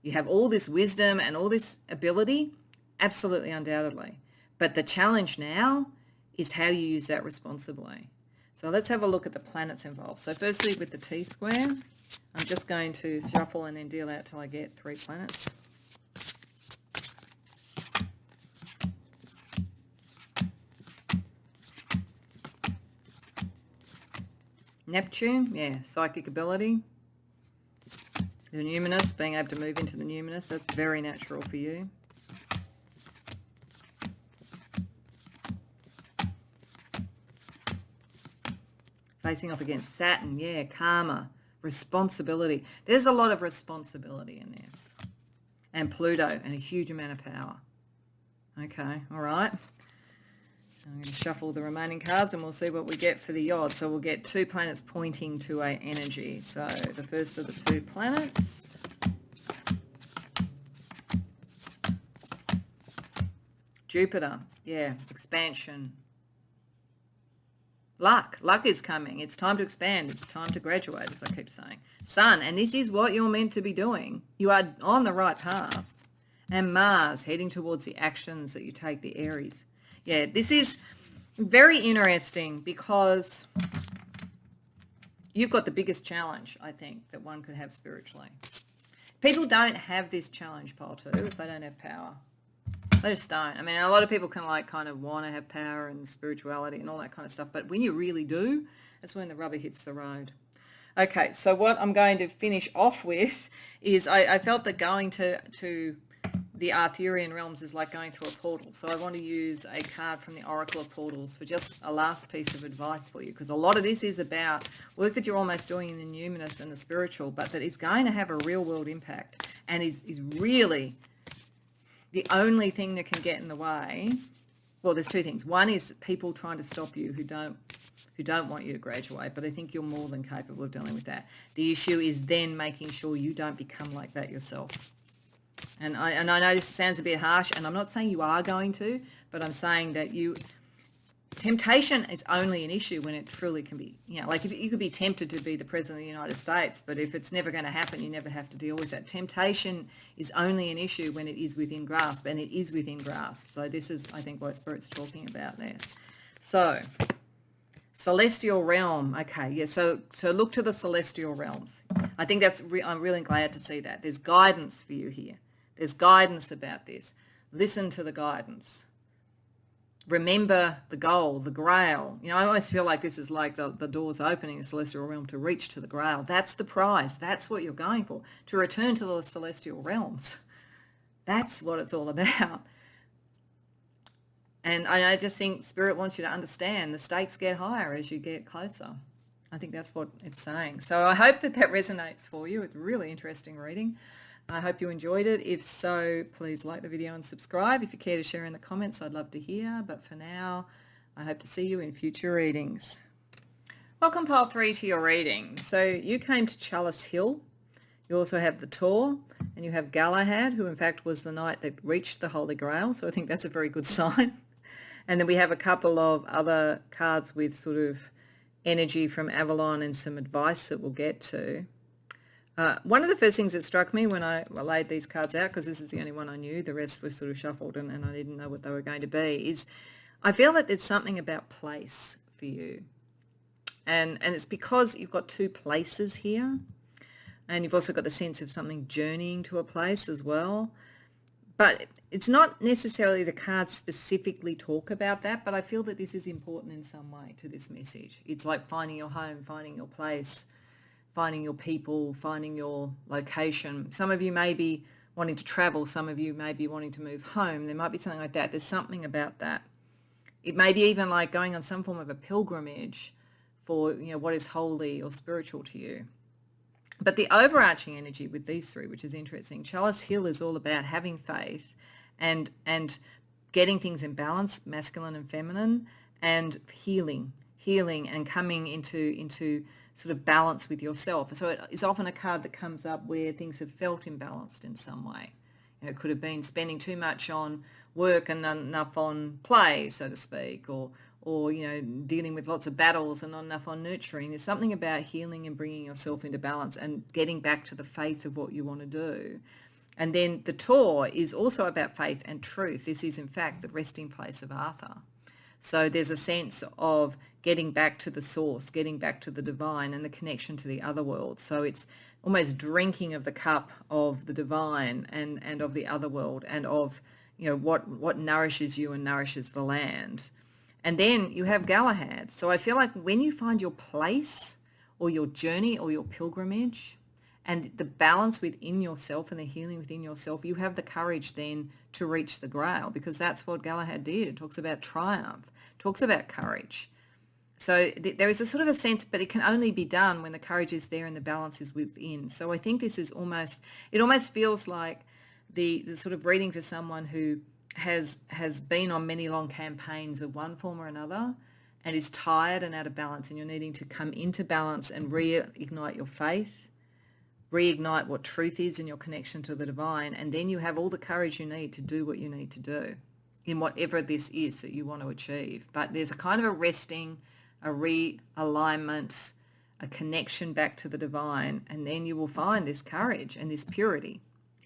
You have all this wisdom and all this ability, absolutely, undoubtedly. But the challenge now is how you use that responsibly. So let's have a look at the planets involved. So firstly, with the T-square, I'm just going to shuffle and then deal out till I get 3 planets. Neptune, yeah, psychic ability. The numinous, being able to move into the numinous, that's very natural for you. Facing off against Saturn, yeah, karma. Responsibility. There's a lot of responsibility in this. And Pluto, and a huge amount of power. Okay, all right. I'm going to shuffle the remaining cards and we'll see what we get for the Yod. So we'll get 2 planets pointing to a energy. So the first of the 2 planets. Jupiter, yeah, expansion. Luck is coming. It's time to expand. It's time to graduate, as I keep saying. Sun, and this is what you're meant to be doing. You are on the right path. And Mars, heading towards the actions that you take, the Aries. Yeah, this is very interesting because you've got the biggest challenge, I think, that one could have spiritually. People don't have this challenge, pile 2, if they don't have power. They just don't. I mean, a lot of people can kind of want to have power and spirituality and all that kind of stuff. But when you really do, that's when the rubber hits the road. Okay, so what I'm going to finish off with is I felt that going to the Arthurian realms is like going through a portal. So I want to use a card from the Oracle of Portals for just a last piece of advice for you. Because a lot of this is about work that you're almost doing in the numinous and the spiritual, but that is going to have a real world impact and is really... The only thing that can get in the way, well, there's 2 things. One is people trying to stop you who don't want you to graduate, but I think you're more than capable of dealing with that. The issue is then making sure you don't become like that yourself. And I know this sounds a bit harsh, and I'm not saying you are going to, but I'm saying that temptation is only an issue when it truly can be, like if you could be tempted to be the President of the United States, but if it's never going to happen, you never have to deal with it. Temptation is only an issue when it is within grasp, and it is within grasp. So this is, I think, what Spirit's talking about there. So, celestial realm. Okay, yeah, so look to the celestial realms. I think I'm really glad to see that. There's guidance for you here. There's guidance about this. Listen to the guidance. remember the goal, the grail. I always feel like this is like the doors opening the celestial realm to reach to the grail. That's the prize. That's what you're going for, to return to the celestial realms. That's what it's all about. And I just think Spirit wants you to understand the stakes get higher as you get closer. I think that's what it's saying. So I hope that resonates for you. It's a really interesting reading. I hope you enjoyed it. If so, please like the video and subscribe. If you care to share in the comments, I'd love to hear. But for now, I hope to see you in future readings. Welcome, Pile 3, to your reading. So you came to Chalice Hill. You also have the Tor, and you have Galahad, who in fact was the knight that reached the Holy Grail. So I think that's a very good sign. And then we have a couple of other cards with sort of energy from Avalon and some advice that we'll get to. One of the first things that struck me when I laid these cards out, because this is the only one I knew, the rest were sort of shuffled and I didn't know what they were going to be, is I feel that there's something about place for you. And it's because you've got two places here, and you've also got the sense of something journeying to a place as well. But it's not necessarily the cards specifically talk about that, but I feel that this is important in some way to this message. It's like finding your home, finding your place, finding your people, finding your location. Some of you may be wanting to travel. Some of you may be wanting to move home. There might be something like that. There's something about that. It may be even like going on some form of a pilgrimage for, what is holy or spiritual to you. But the overarching energy with these three, which is interesting, Chalice Hill is all about having faith and getting things in balance, masculine and feminine, and healing and coming into sort of balance with yourself. So it is often a card that comes up where things have felt imbalanced in some way. It could have been spending too much on work and not enough on play, so to speak, or dealing with lots of battles and not enough on nurturing. There's something about healing and bringing yourself into balance and getting back to the faith of what you want to do. And then the Tor is also about faith and truth. This is, in fact, the resting place of Arthur. So there's a sense of getting back to the source, getting back to the divine and the connection to the other world. So it's almost drinking of the cup of the divine and of the other world and of, what nourishes you and nourishes the land. And then you have Galahad. So I feel like when you find your place or your journey or your pilgrimage and the balance within yourself and the healing within yourself, you have the courage then to reach the Grail, because that's what Galahad did. It talks about triumph, talks about courage. So there is a sort of a sense, but it can only be done when the courage is there and the balance is within. So I think this is it almost feels like the sort of reading for someone who has been on many long campaigns of one form or another and is tired and out of balance, and you're needing to come into balance and reignite your faith, reignite what truth is and your connection to the divine, and then you have all the courage you need to do what you need to do in whatever this is that you want to achieve. But there's a kind of a resting, a realignment, a connection back to the divine, and then you will find this courage and this purity.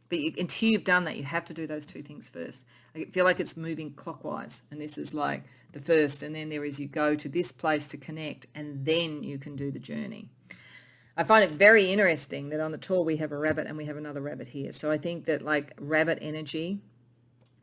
But until you've done that, you have to do those two things first. I feel like it's moving clockwise, and this is like the first, and then there is you go to this place to connect, and then you can do the journey. I find it very interesting that on the tour we have a rabbit and we have another rabbit here. So I think that like rabbit energy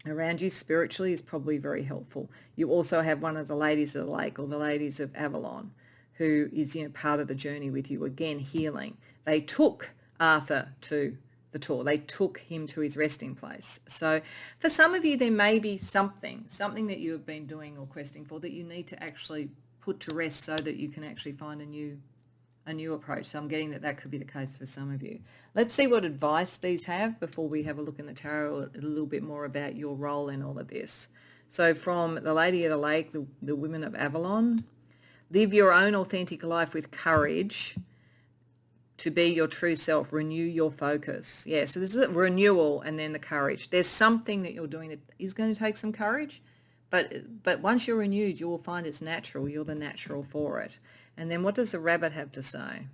around you spiritually is probably very helpful. You also have one of the ladies of the lake, or the ladies of Avalon, who is part of the journey with you, again healing. They took Arthur to the tour. They took him to his resting place. So for some of you, there may be something that you have been doing or questing for that you need to actually put to rest so that you can actually find a new approach. So I'm getting that could be the case for some of you. Let's see what advice these have before we have a look in the tarot a little bit more about your role in all of this. So from the Lady of the Lake, the Women of Avalon, live your own authentic life with courage to be your true self. Renew your focus. Yeah, so this is a renewal and then the courage. There's something that you're doing that is going to take some courage, but once you're renewed, you will find it's natural. You're the natural for it. And then what does the rabbit have to say?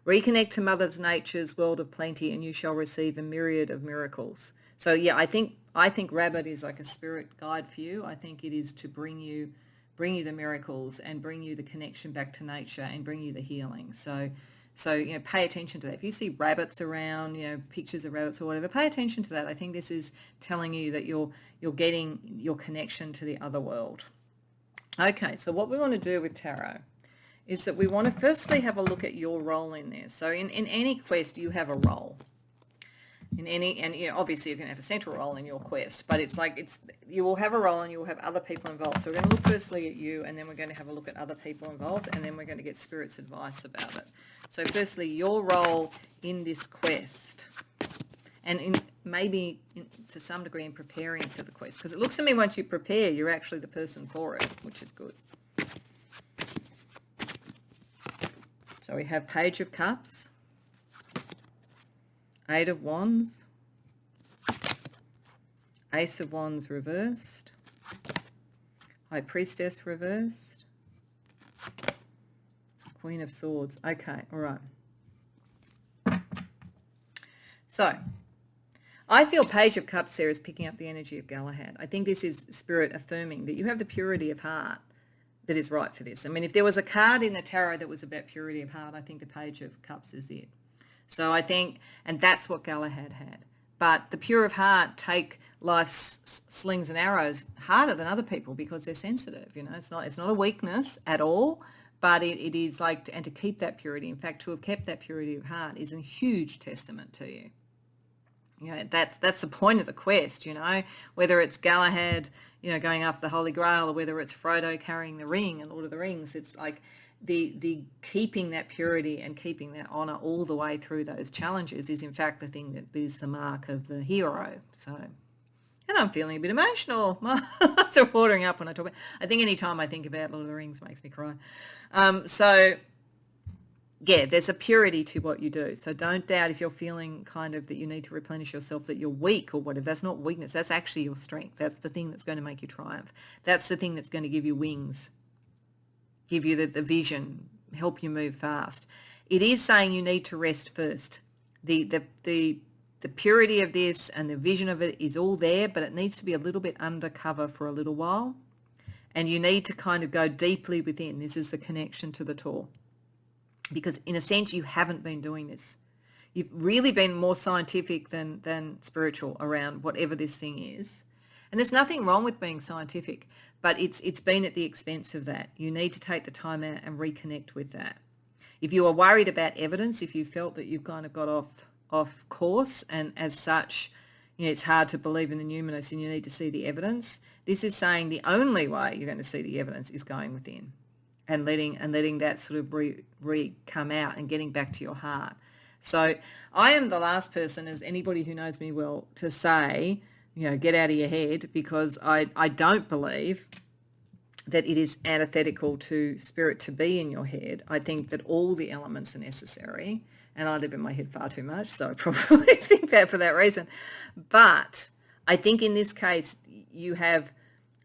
Reconnect to Mother Nature's world of plenty and you shall receive a myriad of miracles. So yeah, I think rabbit is like a spirit guide for you. I think it is to bring you the miracles and bring you the connection back to nature and bring you the healing. So So, pay attention to that. If you see rabbits around, pictures of rabbits or whatever, pay attention to that. I think this is telling you that you're getting your connection to the other world. Okay, so what we want to do with tarot is that we want to firstly have a look at your role in this. So in any quest, you have a role. Obviously you can have a central role in your quest, but you will have a role and you will have other people involved. So we're going to look firstly at you, and then we're going to have a look at other people involved, and then we're going to get Spirit's advice about it. So firstly, your role in this quest, and maybe to some degree in preparing for the quest, because it looks to me once you prepare, you're actually the person for it, which is good. So we have Page of Cups, Eight of Wands, Ace of Wands reversed, High Priestess reversed, Queen of Swords. Okay, all right. So I feel Page of Cups there is picking up the energy of Galahad. I think this is Spirit affirming that you have the purity of heart that is right for this. I mean, if there was a card in the tarot that was about purity of heart, I think the Page of Cups is it. So I think, and that's what Galahad had. But the pure of heart take life's slings and arrows harder than other people because they're sensitive. It's not a weakness at all, but it is and to keep that purity. In fact, to have kept that purity of heart is a huge testament to you. That's the point of the quest. Whether it's Galahad, going after the Holy Grail, or whether it's Frodo carrying the ring and Lord of the Rings. It's like the keeping that purity and keeping that honor all the way through those challenges is in fact the thing that is the mark of the hero. So, and I'm feeling a bit emotional. My eyes are watering up when I talk about. I think any time I think about Lord of the Rings makes me cry. Yeah, there's a purity to what you do. So don't doubt if you're feeling kind of that you need to replenish yourself, that you're weak or whatever. That's not weakness. That's actually your strength. That's the thing that's going to make you triumph. That's the thing that's going to give you wings, give you the vision, help you move fast. It is saying you need to rest first. The purity of this and the vision of it is all there, but it needs to be a little bit undercover for a little while. And you need to kind of go deeply within. This is the connection to the Tor. Because in a sense, you haven't been doing this. You've really been more scientific than spiritual around whatever this thing is. And there's nothing wrong with being scientific, but it's been at the expense of that. You need to take the time out and reconnect with that. If you are worried about evidence, if you felt that you've kind of got off course, and as such, it's hard to believe in the numinous and you need to see the evidence, this is saying the only way you're going to see the evidence is going within. And letting that sort of come out and getting back to your heart. So I am the last person, as anybody who knows me well, to say, get out of your head, because I don't believe that it is antithetical to spirit to be in your head. I think that all the elements are necessary, and I live in my head far too much, so I probably think that for that reason. But I think in this case, you have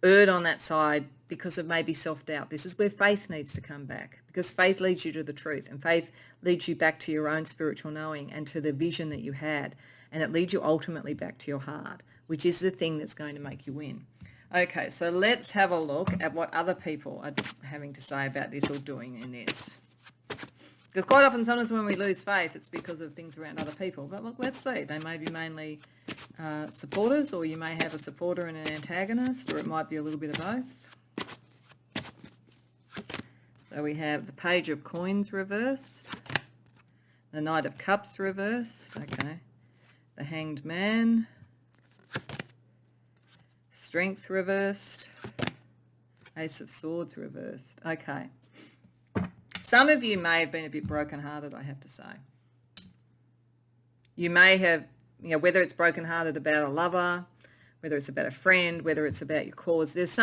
erred on that side because of maybe self-doubt. This is where faith needs to come back, because faith leads you to the truth, and faith leads you back to your own spiritual knowing and to the vision that you had, and it leads you ultimately back to your heart, which is the thing that's going to make you win. Okay, so let's have a look at what other people are having to say about this or doing in this. Because quite often, sometimes when we lose faith, it's because of things around other people. But look, let's see. They may be mainly supporters, or you may have a supporter and an antagonist, or it might be a little bit of both. So we have the Page of Coins reversed, the Knight of Cups reversed, okay, the Hanged Man, Strength reversed, Ace of Swords reversed, okay. Some of you may have been a bit brokenhearted, I have to say. You may have, whether it's brokenhearted about a lover, whether it's about a friend, whether it's about your cause, there's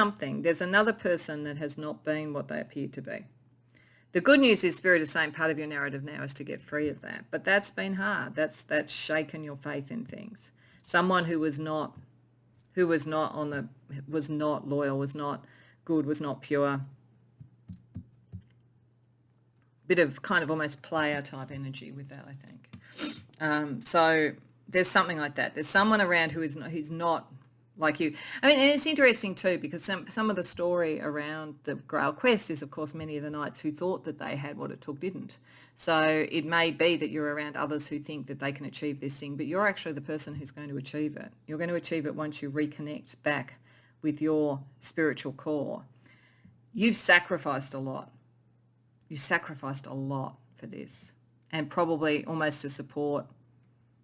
another person that has not been what they appeared to be. The good news is Spirit is saying part of your narrative now is to get free of that. But that's been hard. That's shaken your faith in things. Someone who was not loyal, was not good, was not pure. Bit of kind of almost player type energy with that, I think. So there's something like that. There's someone around who's not like you. I mean, and it's interesting too, because some of the story around the Grail quest is, of course, many of the knights who thought that they had what it took didn't. So it may be that you're around others who think that they can achieve this thing, but you're actually the person who's going to achieve it. You're going to achieve it once you reconnect back with your spiritual core. You've sacrificed a lot. You sacrificed a lot for this, and probably almost to support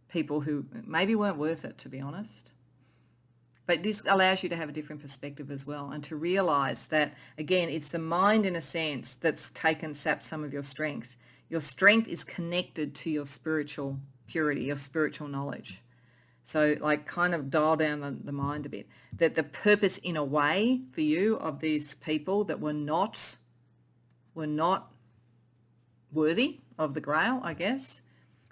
people who maybe weren't worth it, to be honest. But this allows you to have a different perspective as well, and to realize that, again, it's the mind in a sense that's sapped some of your strength. Your strength is connected to your spiritual purity, your spiritual knowledge. So like kind of dial down the mind a bit. That the purpose in a way for you of these people that were not worthy of the Grail, I guess,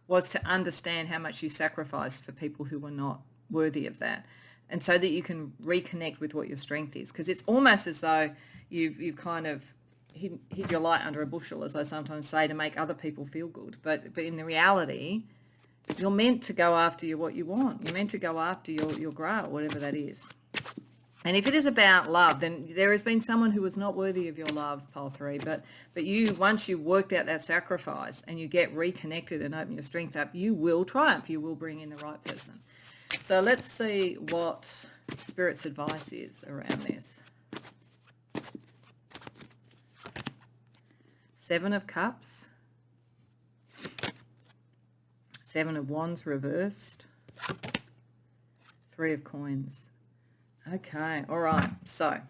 was to understand how much you sacrificed for people who were not worthy of that. And so that you can reconnect with what your strength is. Because it's almost as though you've kind of hid your light under a bushel, as I sometimes say, to make other people feel good. But in the reality, you're meant to go after what you want. You're meant to go after your Grail, whatever that is. And if it is about love, then there has been someone who was not worthy of your love, pile 3. But you, once you've worked out that sacrifice and you get reconnected and open your strength up, you will triumph. You will bring in the right person. So let's see what Spirit's advice is around this. 7 of Cups. 7 of Wands reversed. 3 of Coins. Okay, all right. So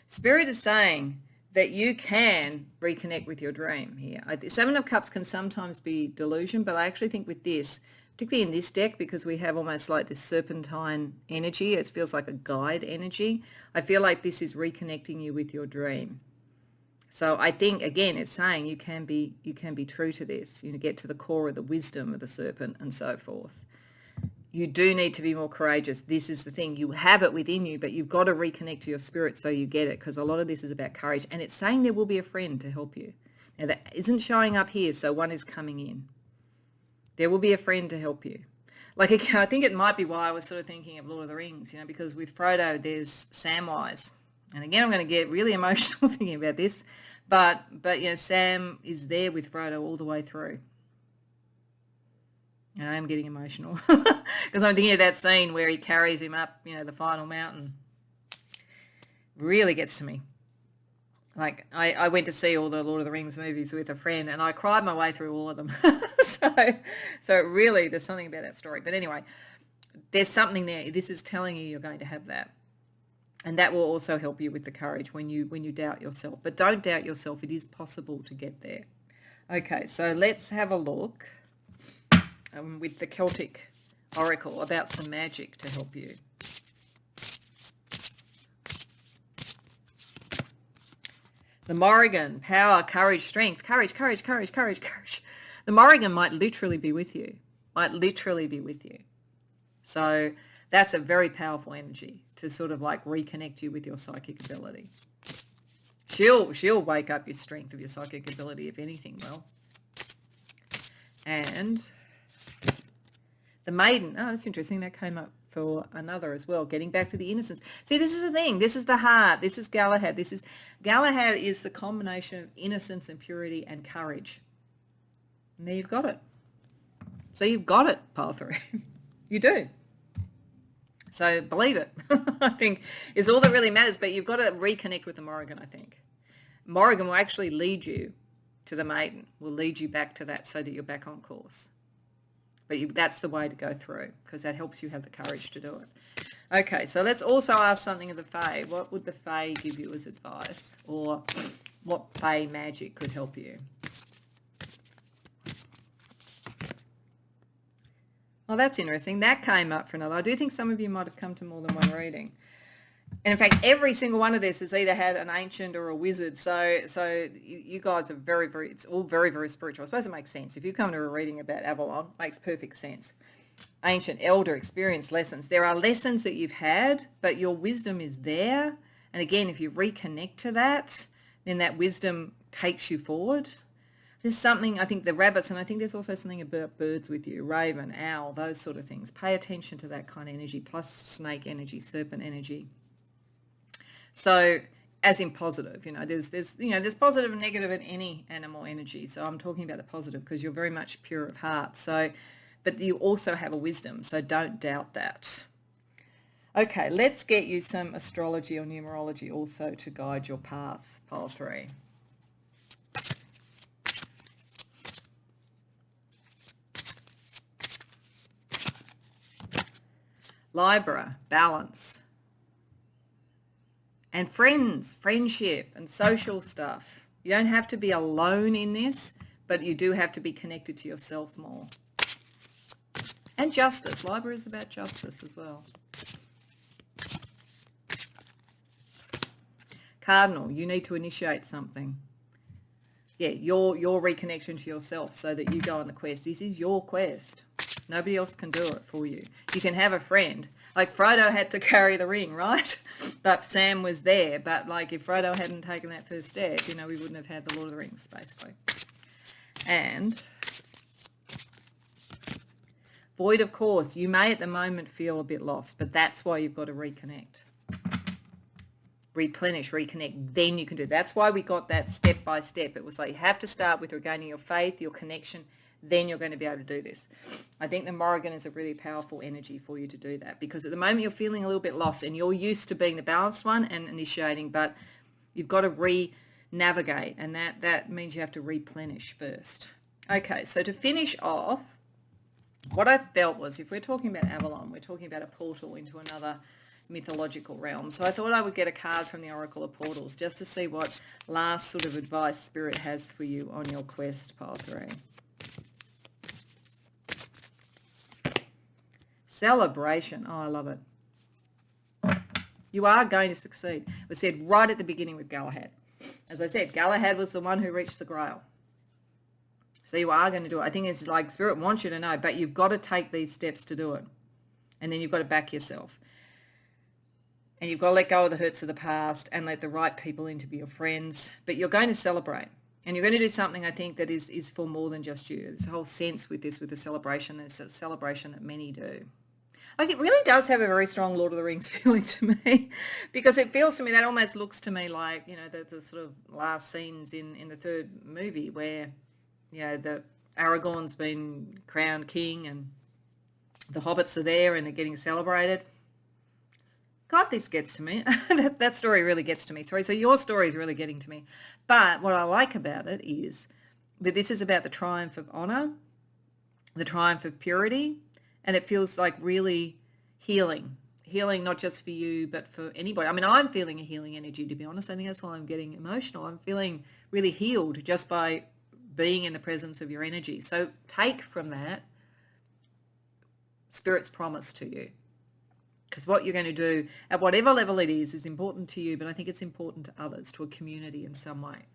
Spirit is saying that you can reconnect with your dream here. 7 of Cups can sometimes be delusion, but I actually think with this, particularly in this deck, because we have almost like this serpentine energy, it feels like a guide energy. I feel like this is reconnecting you with your dream. So I think, again, it's saying you can be true to this, get to the core of the wisdom of the serpent and so forth. You do need to be more courageous. This is the thing. You have it within you, but you've got to reconnect to your spirit so you get it, because a lot of this is about courage. And it's saying there will be a friend to help you. Now, that isn't showing up here, so one is coming in. There will be a friend to help you. Like, I think it might be why I was sort of thinking of Lord of the Rings, because with Frodo, there's Samwise. And again, I'm going to get really emotional thinking about this. But Sam is there with Frodo all the way through. And I am getting emotional because I'm thinking of that scene where he carries him up, the final mountain. Really gets to me. Like, I went to see all the Lord of the Rings movies with a friend, and I cried my way through all of them. So really, there's something about that story. But anyway, there's something there. This is telling you you're going to have that. And that will also help you with the courage when you doubt yourself. But don't doubt yourself. It is possible to get there. Okay, so let's have a look with the Celtic Oracle about some magic to help you. The Morrigan, power, courage, strength, courage. The Morrigan might literally be with you. So that's a very powerful energy to sort of like reconnect you with your psychic ability. She'll wake up your strength of your psychic ability, if anything, well. And the Maiden. Oh, that's interesting. That came up for another as well, getting back to the innocence. See, this is the thing. This is the heart. This is Galahad. Galahad is the combination of innocence and purity and courage. And there you've got it. So you've got it, pile 3. You do. So believe it. I think is all that really matters. But you've got to reconnect with the Morrigan, I think. Morrigan will actually lead you to the Maiden, will lead you back to that so that you're back on course. But that's the way to go through, because that helps you have the courage to do it. Okay, so let's also ask something of the Fae. What would the Fae give you as advice? Or what Fae magic could help you? Well, that's interesting. That came up for another. I do think some of you might have come to more than one reading. And in fact, every single one of this has either had an ancient or a wizard. So you guys are very, very, it's all very, very spiritual. I suppose it makes sense. If you come to a reading about Avalon, it makes perfect sense. Ancient, elder, experience, lessons. There are lessons that you've had, but your wisdom is there. And again, if you reconnect to that, then that wisdom takes you forward. There's something, I think the rabbits, and I think there's also something about birds with you, raven, owl, those sort of things. Pay attention to that kind of energy, plus snake energy, serpent energy. So as in positive, there's positive and negative in any animal energy. So I'm talking about the positive because you're very much pure of heart. So, but you also have a wisdom, so don't doubt that. Okay, let's get you some astrology or numerology also to guide your path, pile 3. Libra, balance. And friends, friendship and social stuff. You don't have to be alone in this, but you do have to be connected to yourself more. And justice. Libra is about justice as well. Cardinal, you need to initiate something. Yeah, your reconnection to yourself so that you go on the quest. This is your quest. Nobody else can do it for you. You can have a friend. Like Frodo had to carry the ring, right? But Sam was there. But like if Frodo hadn't taken that first step, we wouldn't have had the Lord of the Rings, basically. And void, of course. You may at the moment feel a bit lost, but that's why you've got to reconnect. Replenish, reconnect, then you can do. That's why we got that step by step. It was like you have to start with regaining your faith, your connection, then you're going to be able to do this. I think the Morrigan is a really powerful energy for you to do that, because at the moment you're feeling a little bit lost and you're used to being the balanced one and initiating, but you've got to re-navigate, and that means you have to replenish first. Okay, so to finish off, what I felt was if we're talking about Avalon, we're talking about a portal into another mythological realm. So I thought I would get a card from the Oracle of Portals just to see what last sort of advice Spirit has for you on your quest, pile 3. Celebration. Oh, I love it. You are going to succeed. It was said right at the beginning with Galahad. As I said, Galahad was the one who reached the Grail. So you are going to do it. I think it's like Spirit wants you to know, but you've got to take these steps to do it. And then you've got to back yourself. And you've got to let go of the hurts of the past and let the right people in to be your friends. But you're going to celebrate. And you're going to do something, I think, that is for more than just you. There's a whole sense with this, with the celebration. There's a celebration that many do. Like, it really does have a very strong Lord of the Rings feeling to me, because it feels to me, that almost looks to me like, the sort of last scenes in the third movie where, the Aragorn's been crowned king and the hobbits are there and they're getting celebrated. God, this gets to me. that story really gets to me. Sorry, so your story is really getting to me. But what I like about it is that this is about the triumph of honour, the triumph of purity, and it feels like really healing not just for you, but for anybody. I mean, I'm feeling a healing energy, to be honest. I think that's why I'm getting emotional. I'm feeling really healed just by being in the presence of your energy. So take from that Spirit's promise to you. Because what you're going to do, at whatever level it is important to you, but I think it's important to others, to a community in some way.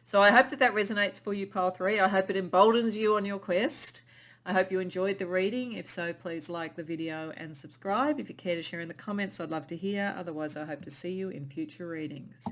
So I hope that resonates for you, pile 3. I hope it emboldens you on your quest. I hope you enjoyed the reading. If so, please like the video and subscribe. If you care to share in the comments, I'd love to hear. Otherwise, I hope to see you in future readings.